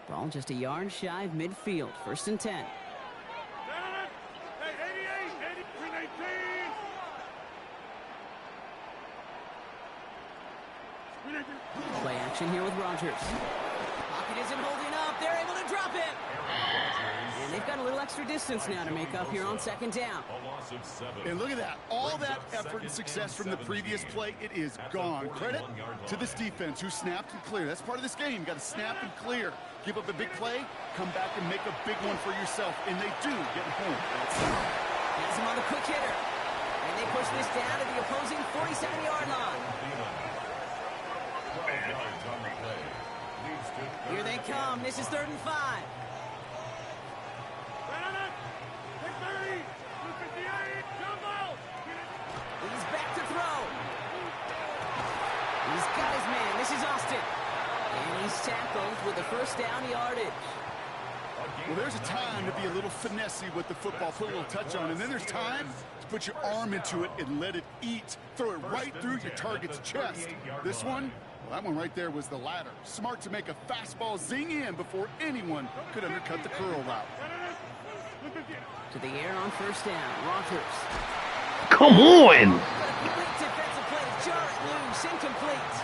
Ball just a yard shy of midfield. 1st and 10. Play action here with Rodgers. Pocket isn't holding up. They're able to drop him. And they've got a little extra distance now to make up here on 2nd down. And look at that. All that effort and success from the previous play, it is gone. Credit to this defense who snapped and cleared. That's part of this game. You got to snap and clear. Give up a big play, come back and make a big one for yourself. And they do get home. Has him on the quick hitter. And they push this down to the opposing 47-yard line. Here they come. This is 3rd and 5. He's back to throw. He's got his man. This is Austin. And he's tackled with the 1st down yardage. Well, there's a time to be a little finessey with the football, put a little touch on, and then there's time to put your arm into it and let it eat. Throw it right through your target's chest. This one, well, that one right there was the latter. Smart to make a fastball zing in before anyone could undercut the curl route. To the air on 1st down. Rodgers. Come on! Defensive play to jar it loose. Incomplete.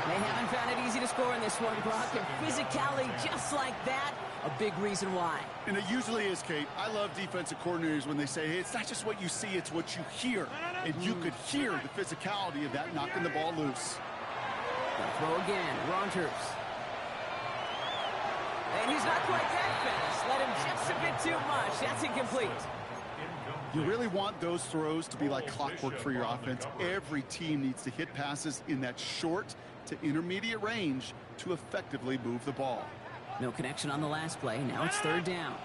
They haven't found it easy to score in this one, Brock. And physicality just like that, a big reason why. And it usually is, Kate. I love defensive coordinators when they say, hey, it's not just what you see, it's what you hear. And you could hear the physicality of that knocking the ball loose. Gonna throw again. Rodgers. And he's not quite that fast. Let him just a bit too much. That's incomplete. You really want those throws to be like clockwork for your offense. Every team needs to hit passes in that short to intermediate range to effectively move the ball. No connection on the last play. Now it's 3rd down.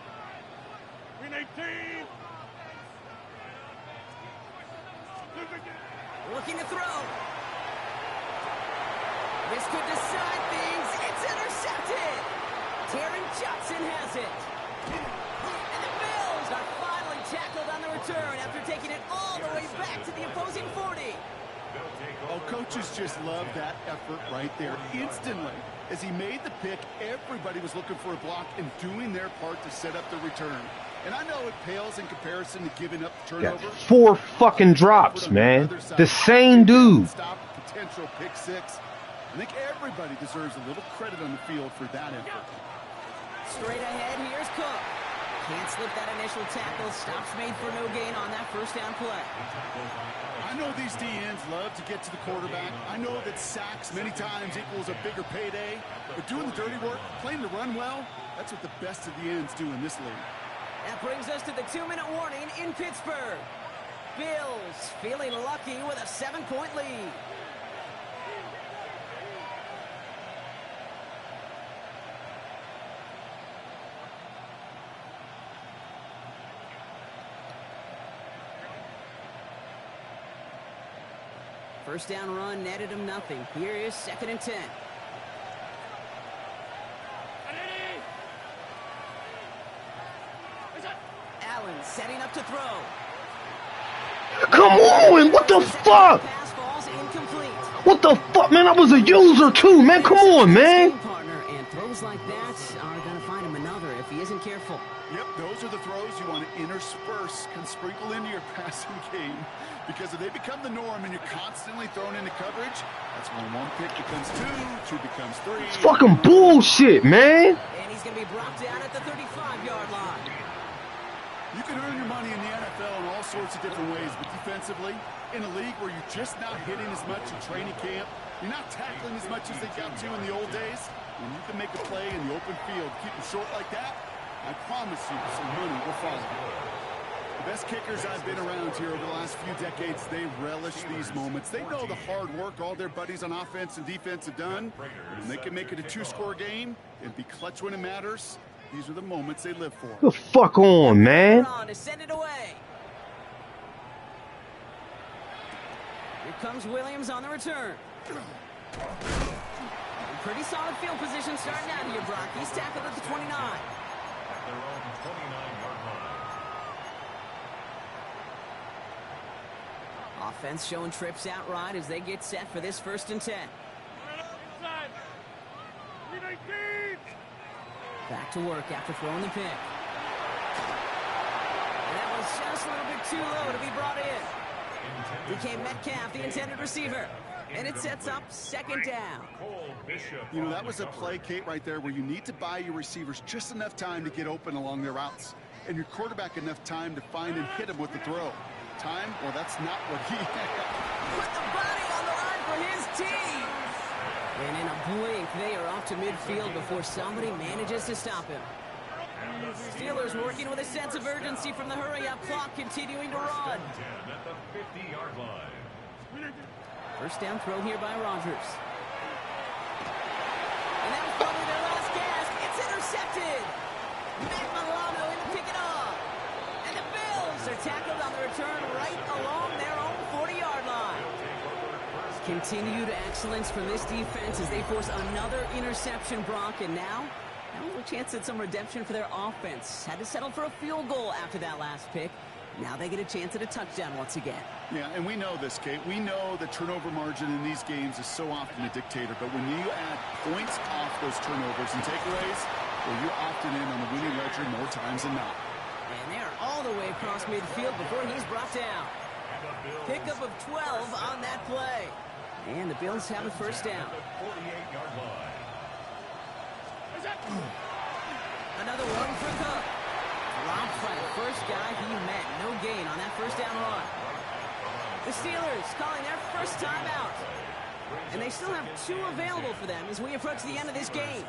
Looking to throw. This could decide things. It's intercepted. Taron Johnson has it. And the Bills are finally tackled on the return after taking it all the way back to the opposing 40. Oh, coaches just love that effort right there. Instantly, As he made the pick, everybody was looking for a block and doing their part to set up the return. And I know it pales in comparison to giving up the turnover. Got 4 fucking drops, man. The same dude. Stop potential pick six. I think everybody deserves a little credit on the field for that effort. Straight ahead, here's Cook. Can't slip that initial tackle. Stops made for no gain on that first down play. I know these DNs love to get to the quarterback. I know that sacks many times equals a bigger payday. But doing the dirty work, playing the run well, that's what the best of the ends do in this league. That brings us to the 2-minute warning in Pittsburgh. Bills feeling lucky with a 7-point lead. First down run netted him nothing. Here is 2nd and 10. Allen setting up to throw. Come on, what the fuck? Pass falls incomplete. What the fuck, man? I was a user too, man. Come on, man. Partner, and throws like that are going to find him another if he isn't careful. Yep, those are the throws you want to intersperse, can sprinkle into your passing game. Because if they become the norm and you're constantly thrown into coverage, that's when 1 pick becomes 2, 2 becomes 3. It's fucking bullshit, man. And he's going to be brought down at the 35-yard line. You can earn your money in the NFL in all sorts of different ways, but defensively, in a league where you're just not hitting as much in training camp, you're not tackling as much as they got to in the old days, when you can make a play in the open field, keep them short like that, I promise you some money will follow. The best kickers I've been around here over the last few decades, they relish these moments. They know the hard work all their buddies on offense and defense have done. When they can make it a 2-score game and be clutch when it matters, these are the moments they live for. The fuck on, man. To send it away. Here comes Williams on the return. Pretty solid field position starting out here, Brock. He's tackled at the 29. Their own 29-yard line. Offense showing trips out right as they get set for this 1st and 10. Back to work after throwing the pick. And that was just a little bit too low to be brought in. DK Metcalf, the intended receiver. And it sets up 2nd down. You know, that was a play, Kate, right there where you need to buy your receivers just enough time to get open along their routes. And your quarterback enough time to find and hit him with the throw. Time? Well, that's not what he had. Put the body on the line for his team. And in a blink, they are off to midfield before somebody manages to stop him. Steelers working with a sense of urgency from the hurry-up clock, continuing to run. At the 50-yard line. First down throw here by Rodgers. And that was probably their last gasp. It's intercepted. Matt Milano in to pick it up. And the Bills are tackled on the return right along their own 40-yard line. Continued excellence from this defense as they force another interception, Brock, and now a chance at some redemption for their offense. Had to settle for a field goal after that last pick. Now they get a chance at a touchdown once again. Yeah, and we know this, Kate. We know the turnover margin in these games is so often a dictator, but when you add points off those turnovers and takeaways, well, you're often in on the winning ledger more times than not. And they're all the way across midfield before he's brought down. Pickup of 12 on that play. And the Bills have a first down. 48-yard line. Another one for Cook. Dropped by the first guy he met. No gain on that first down run. The Steelers calling their first timeout. And they still have 2 available for them as we approach the end of this game.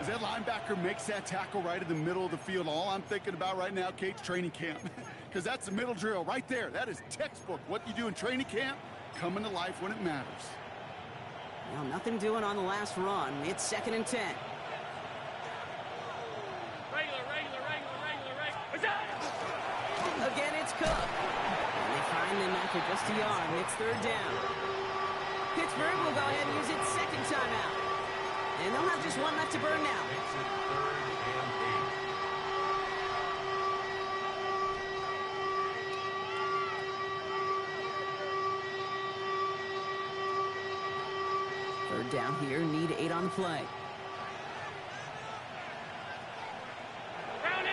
As that linebacker makes that tackle right in the middle of the field, all I'm thinking about right now, Kate's training camp. Because that's the middle drill right there. That is textbook. What you do in training camp, coming to life when it matters. Well, nothing doing on the last run. It's 2nd and 10. Again, it's Cook. And they find them after just a yard, and it's 3rd down. Pittsburgh will go ahead and use its 2nd timeout. And they'll have just 1 left to burn now. Third down here, need 8 on the play. Third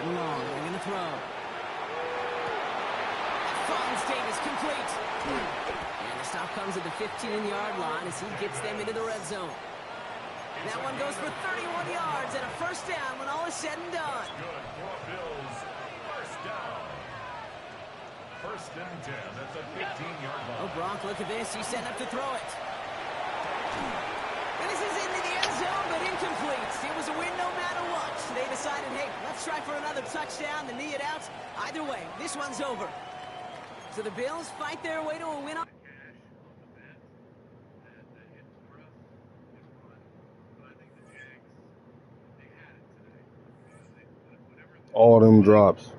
and long, they're going to throw. Fons Davis complete. And the stop comes at the 15-yard line as he gets them into the red zone. That one goes for 31 yards and a first down when all is said and done. Good for Bills. First down. First and 10 at the 15-yard line. Oh, Gronk, look at this. He's setting up to throw it. And this is into the end zone, but incomplete. It was a win no matter what. They decided, hey, let's try for another touchdown to knee it out. Either way, this one's over. So the Bills fight their way to a win. All them drops.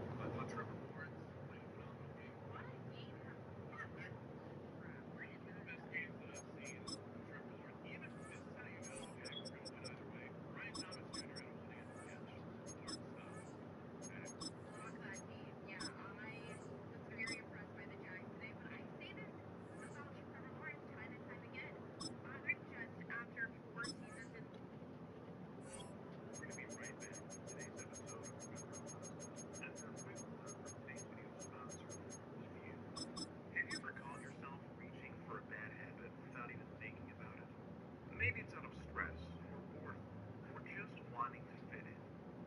Maybe it's out of stress, or boredom, or just wanting to fit in.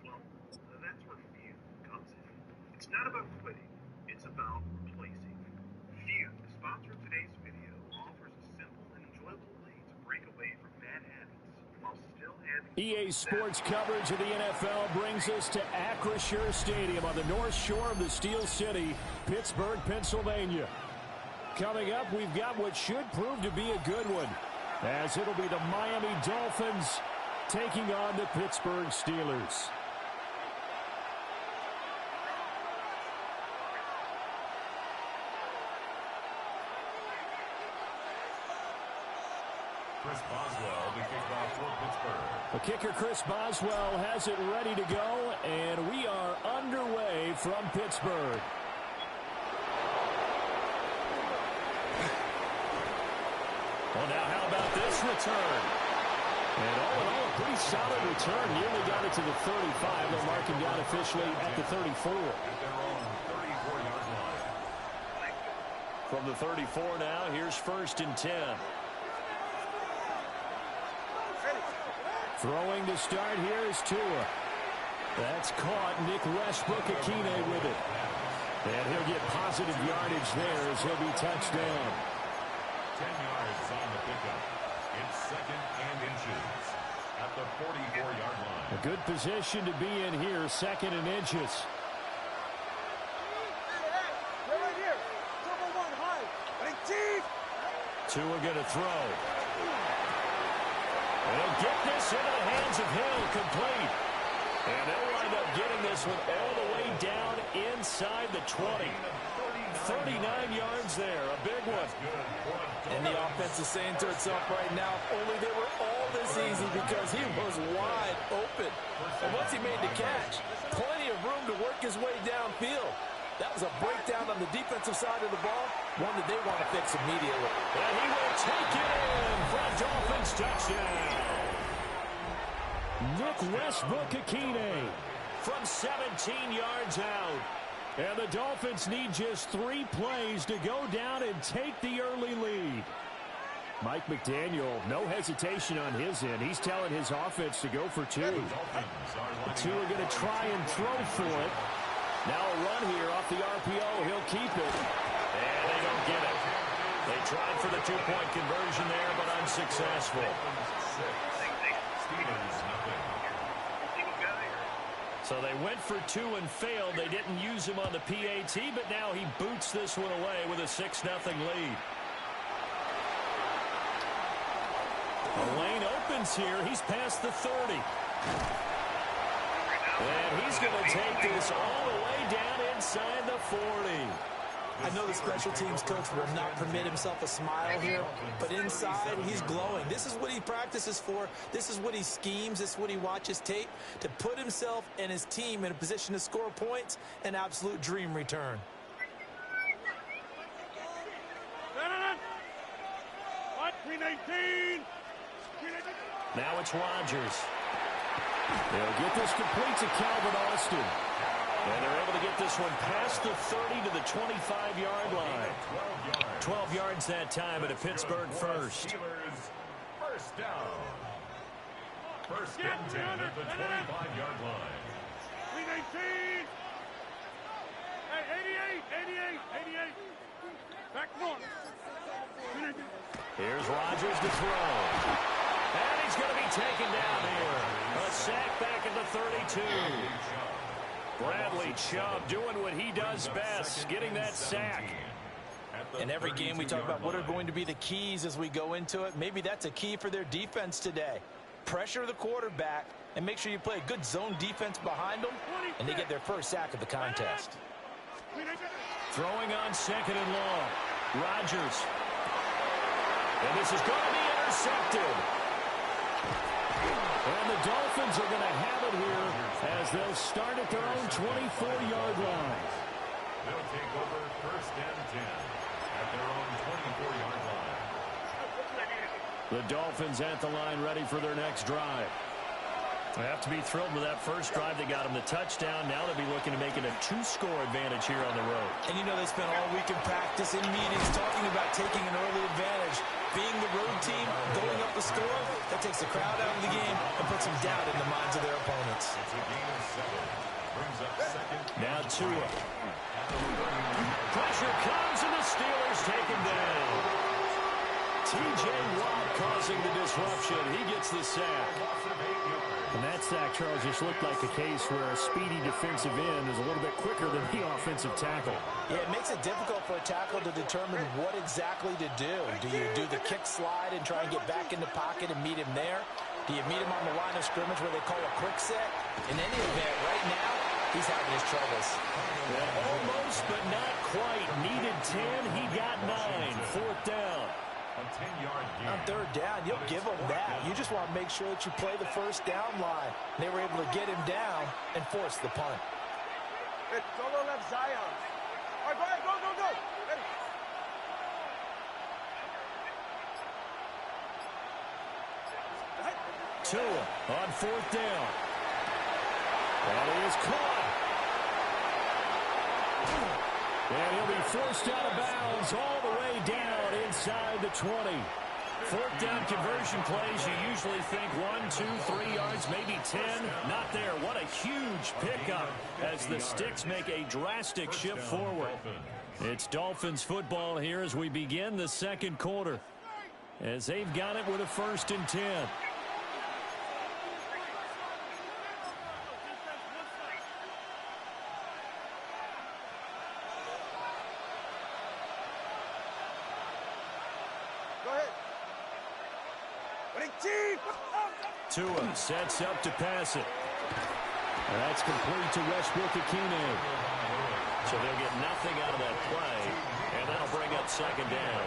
Well, that's where Feud comes in. It's not about quitting, it's about replacing. Feud, the sponsor of today's video, offers a simple and enjoyable way to break away from bad habits while still having... EA Sports coverage of the NFL brings us to Acrisure Stadium on the north shore of the Steel City, Pittsburgh, Pennsylvania. Coming up, we've got what should prove to be a good one, as it'll be the Miami Dolphins taking on the Pittsburgh Steelers. Chris Boswell, the kickoff for Pittsburgh. The kicker, Chris Boswell, has it ready to go, and we are underway from Pittsburgh. Well, now how about this return? And all in all, a pretty solid return. Nearly got it to the 35. They'll mark him down officially at the 34. At their own 34-yard line. From the 34 now, here's first and 10. Throwing to start here is Tua. That's caught. Nick Westbrook-Akine with it. And he'll get positive yardage there as he'll be touched down. 10 yards on the pickup. It's second and inches at the 44-yard line. A good position to be in here, second and inches. Tua going to throw. And he'll get this into the hands of Hill, complete. And they'll wind up getting this one all the way down inside the 20. 39 yards there, a big one. And the offense is saying to itself right now, only they were all this easy because he was wide open. And once he made the catch, plenty of room to work his way downfield. That was a breakdown on the defensive side of the ball, one that they want to fix immediately. And he will take it in for a Dolphins touchdown. Nick Westbrook-Akine from 17 yards out. And the Dolphins need just 3 plays to go down and take the early lead. Mike McDaniel, no hesitation on his end. He's telling his offense to go for 2. The 2 are going to try and throw for it. Now a run here off the RPO. He'll keep it. And they don't get it. They tried for the 2-point conversion there, but unsuccessful. So they went for 2 and failed. They didn't use him on the PAT, but now he boots this one away with a 6-0 lead. The lane opens here. He's past the 30. And he's going to take this all the way down inside the 40. I know the special teams coach will not permit himself a smile here, but inside, he's glowing. This is what he practices for. This is what he schemes. This is what he watches tape to put himself and his team in a position to score points. An absolute dream return. Now it's Rodgers. They'll get this complete to Calvin Austin. And they're able to get this one past the 30 to the 25-yard line. 12 yards that time at a Pittsburgh first. First down. First and 10 at the 25-yard line. 319. Hey, 88. Back north. Here's Rodgers to throw. And he's going to be taken down here. A sack back at the 32. Bradley Chubb doing what he does best, getting that sack. In every game we talk about what are going to be the keys as we go into it. Maybe that's a key for their defense today. Pressure the quarterback and make sure you play a good zone defense behind them, and they get their first sack of the contest. Throwing on second and long. Rodgers. And this is going to be intercepted. And the Dolphins are going to have it here as they'll start at their own 24-yard line. They'll take over first and 10 at their own 24-yard line. The Dolphins at the line ready for their next drive. They have to be thrilled with that first drive. They got them the touchdown. Now they'll be looking to make it a 2-score advantage here on the road. And you know they spent all week in practice, in meetings, talking about taking an early advantage. Being the road team, going up the score, that takes the crowd out of the game and puts some doubt in the minds of their opponents. It's a gain of 7. Brings up second. Now Tua. Pressure comes and the Steelers take him down. T.J. Watt causing the disruption. He gets the sack. And that sack, Charles, just looked like a case where a speedy defensive end is a little bit quicker than the offensive tackle. Yeah, it makes it difficult for a tackle to determine what exactly to do. Do you do the kick slide and try and get back in the pocket and meet him there? Do you meet him on the line of scrimmage where they call a quick set? In any event, right now, he's having his troubles. Well, almost, but not quite. Needed 10. He got 9. Fourth down. A 10-yard gain. On third down, you'll give them that. You just want to make sure that you play the first down line. They were able to get him down and force the punt. Solo left Zion. All right, go ahead, go. Ready. Tua on fourth down. And he is caught. And he'll be forced out of bounds all the way down inside the 20. Fourth down conversion plays, you usually think 1, 2, 3 yards, maybe 10. Not there. What a huge pickup as the Sticks make a drastic shift forward. It's Dolphins football here as we begin the second quarter, as they've got it with a 1st and 10. Tua sets up to pass it. And that's complete to Westbrook-Ikhine. So they'll get nothing out of that play, and that'll bring up second down.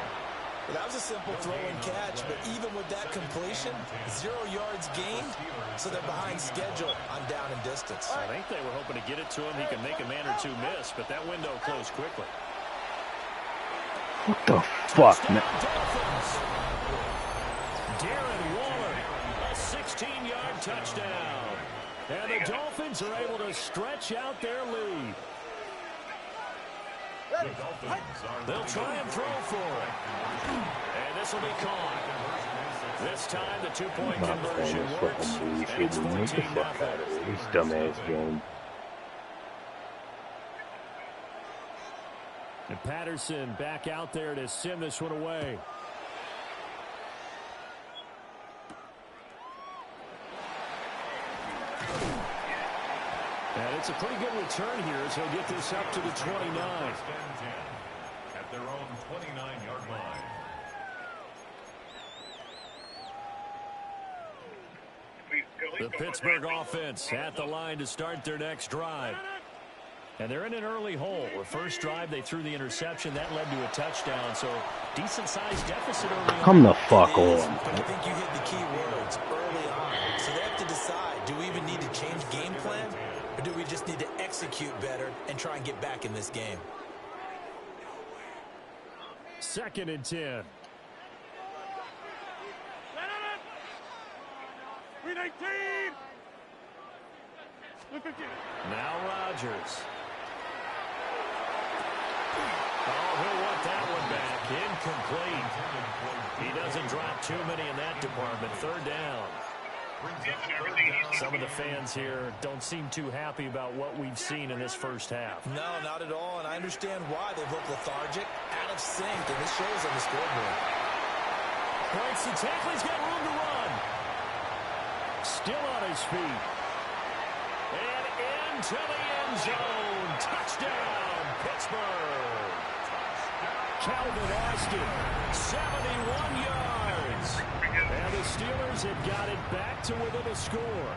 Well, that was a simple throw and catch, but even with that completion, 0 yards gained, so they're behind schedule on down and distance. I think they were hoping to get it to him. He can make a man or two miss, but that window closed quickly. What the fuck, man? Darren Waller, a 16-yard touchdown. And the Dolphins are able to stretch out their lead. They'll try and throw for it. And this will be caught. This time the two-point conversion works. And it's 14-0. This dumbass game. And Patterson back out there to send this one away. And it's a pretty good return here as he'll get this up to the 29. At their own 29-yard line. The Pittsburgh offense at the line to start their next drive. And they're in an early hole. The first drive, they threw the interception. That led to a touchdown. So, decent-sized deficit early on. Come the fuck on. But I think you hit the key words early on. So they have to decide, do we even need to change game plan? Or do we just need to execute better and try and get back in this game? 2nd and 10. Now Rodgers. Oh, he'll want that one back. Incomplete. He doesn't drop too many in that department. 3rd down. Some of the fans here don't seem too happy about what we've seen in this first half. No, not at all, and I understand why. They've looked lethargic, out of sync, and this shows on the scoreboard. Breaks the tackle. He's got room to run. Still on his feet. And into the end zone. Touchdown, Pittsburgh. Calvin Austin, 71 yards. And the Steelers have got it back to within a score.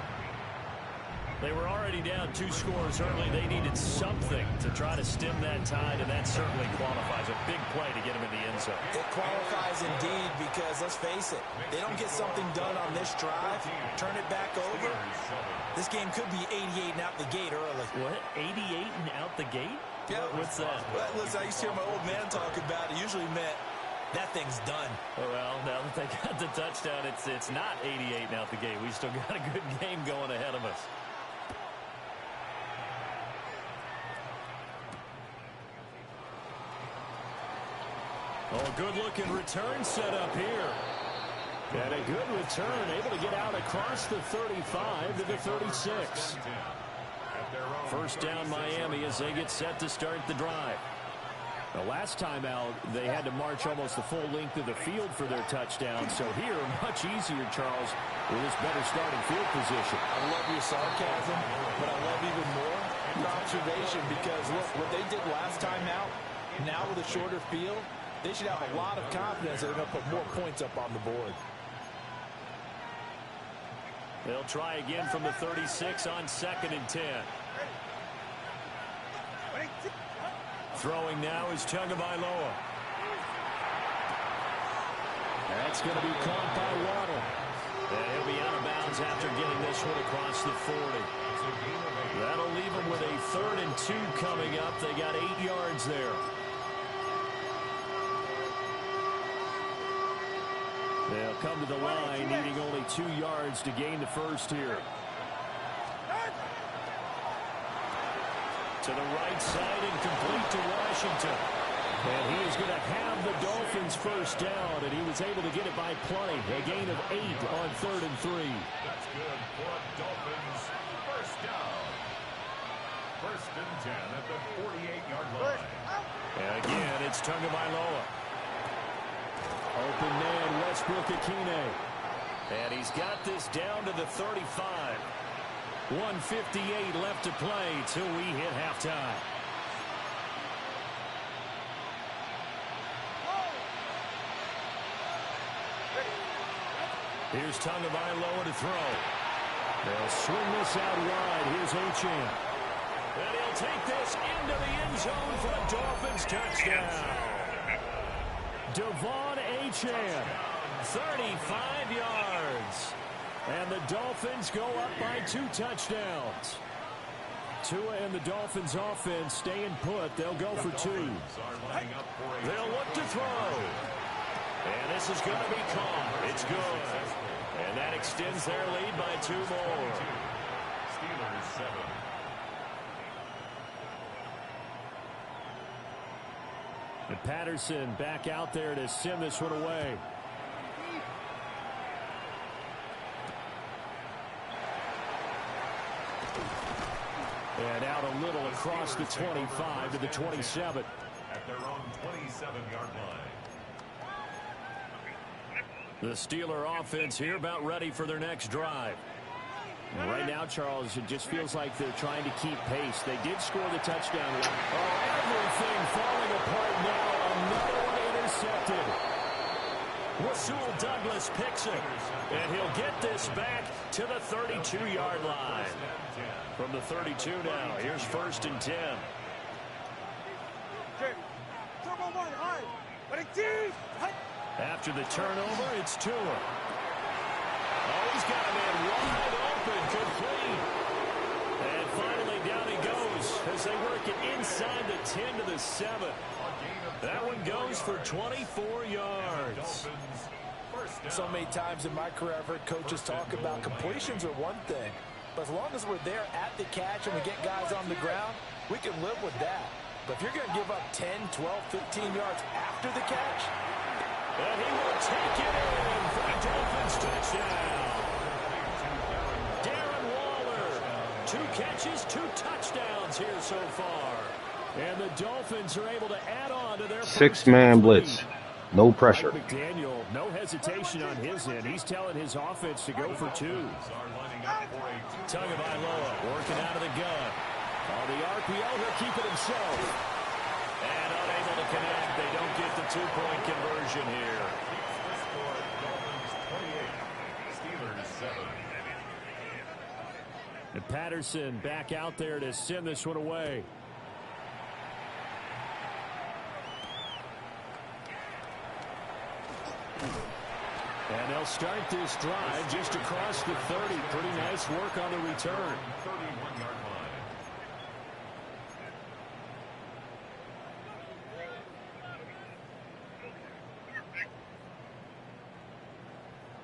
They were already down 2 scores early. They needed something to try to stem that tide, and that certainly qualifies. A big play to get them in the end zone. It qualifies indeed because, let's face it, they don't get something done on this drive, turn it back over. This game could be 88 and out the gate early. What? 88 and out the gate? Yeah. What's that? Well, listen, I used to hear my old man talk about it. Usually meant that thing's done. Well, now that they got the touchdown, it's not 88 and out the gate. We still got a good game going ahead of us. Oh, good-looking return set up here. And a good return, able to get out across the 35 to the 36. First down Miami as they get set to start the drive. The last time out, they had to march almost the full length of the field for their touchdown. So here, much easier, Charles, with this better starting field position. I love your sarcasm, but I love even more your observation because, look, what they did last time out, now with a shorter field, they should have a lot of confidence that they're going to put more points up on the board. They'll try again from the 36 on 2nd and 10. Throwing now is Tagovailoa. That's going to be caught by Waddle. And he'll be out of bounds after getting this one across the 40. That'll leave him with a 3rd and 2 coming up. They got 8 yards there. They'll come to the line, needing only 2 yards to gain the first here. To the right side and complete to Washington. And he is going to have the Dolphins first down, and he was able to get it by play. A gain of 8 on 3rd and 3. That's good for Dolphins. First down. 1st and 10 at the 48-yard line. And again, it's Tagovailoa. Open man, Westbrook-Ikhine. And he's got this down to the 35. 1:58 left to play till we hit halftime. Here's Tagovailoa to throw. They'll swing this out wide. Here's Achane. And he'll take this into the end zone for a Dolphins touchdown. Devon Achane, 35 yards. And the Dolphins go up by 2 touchdowns. Tua and the Dolphins offense staying put. They'll go for 2. They'll look to throw. And this is going to be caught. It's good. And that extends their lead by 2 more. Steelers 7. And Patterson back out there to send this one away. And out a little across the 25 to the 27. At their own 27-yard line. The Steeler offense here about ready for their next drive. And right now, Charles, it just feels like they're trying to keep pace. They did score the touchdown. Oh, everything falling apart now. Another one intercepted. Rasul Douglas picks it. And he'll get this back to the 32-yard line. From the 32 now, here's 1st and 10. After the turnover, it's Tua. Oh, he's got a man wide open, complete. And finally down he goes as they work it inside the 10 to the 7. That one goes for 24 yards. So many times in my career I've heard coaches talk about completions are one thing, but as long as we're there at the catch and we get guys on the ground, we can live with that. But if you're going to give up 10, 12, 15 yards after the catch, and he will take it in for the Dolphins touchdown. Darren Waller, 2 catches, 2 touchdowns here so far. And the Dolphins are able to add on to their 6-man blitz. No pressure. McDaniel, no hesitation on his end. He's telling his offense to go for 2. Tagovailoa working out of the gun. On the RPO, he'll keep it himself. And unable to connect. They don't get the 2-point conversion here. And Patterson back out there to send this one away. And they'll start this drive just across the 30. Pretty nice work on the return. 31-yard line.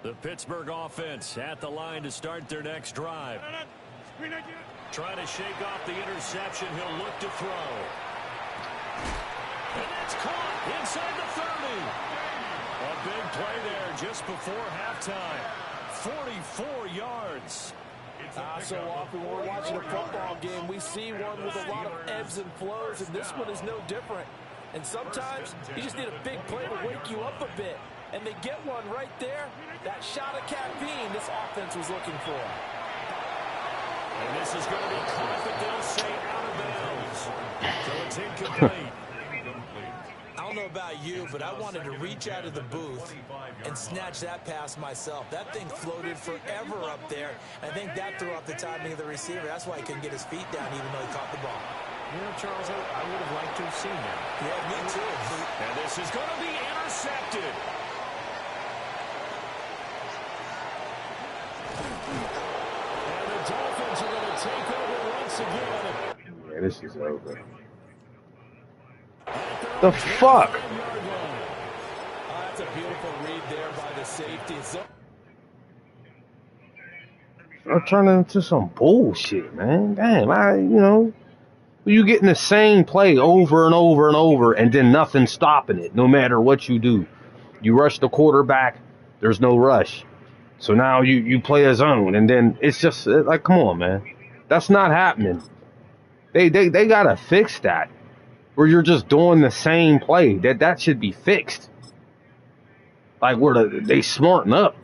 The Pittsburgh offense at the line to start their next drive. Trying to shake off the interception. He'll look to throw. And that's caught inside the 30. A big play there just before halftime. 44 yards. So often when we're watching a football game, we see one with a lot of ebbs and flows, and this one is no different. And sometimes you just need a big play to wake you up a bit. And they get one right there. That shot of caffeine this offense was looking for. And this is going to be caught, but they'll say out of bounds. So it's incomplete. I don't know about you, but I wanted to reach out of the booth and snatch that pass myself. That thing floated forever up there. I think that threw off the timing of the receiver. That's why he couldn't get his feet down even though he caught the ball. You know, Charles, I would have liked to have seen that. Yeah, me too. And this is going to be intercepted. And the Dolphins are going to take over once again. Yeah, this is over. The fuck? That's a beautiful read there by the safety. I'm turning into some bullshit, man. Damn, you getting the same play over and over and over, and then nothing stopping it, no matter what you do. You rush the quarterback, there's no rush. So now you play a zone, and then it's just like, come on, man. That's not happening. They gotta fix that. Where you're just doing the same play. That should be fixed. Like, where they smarten up.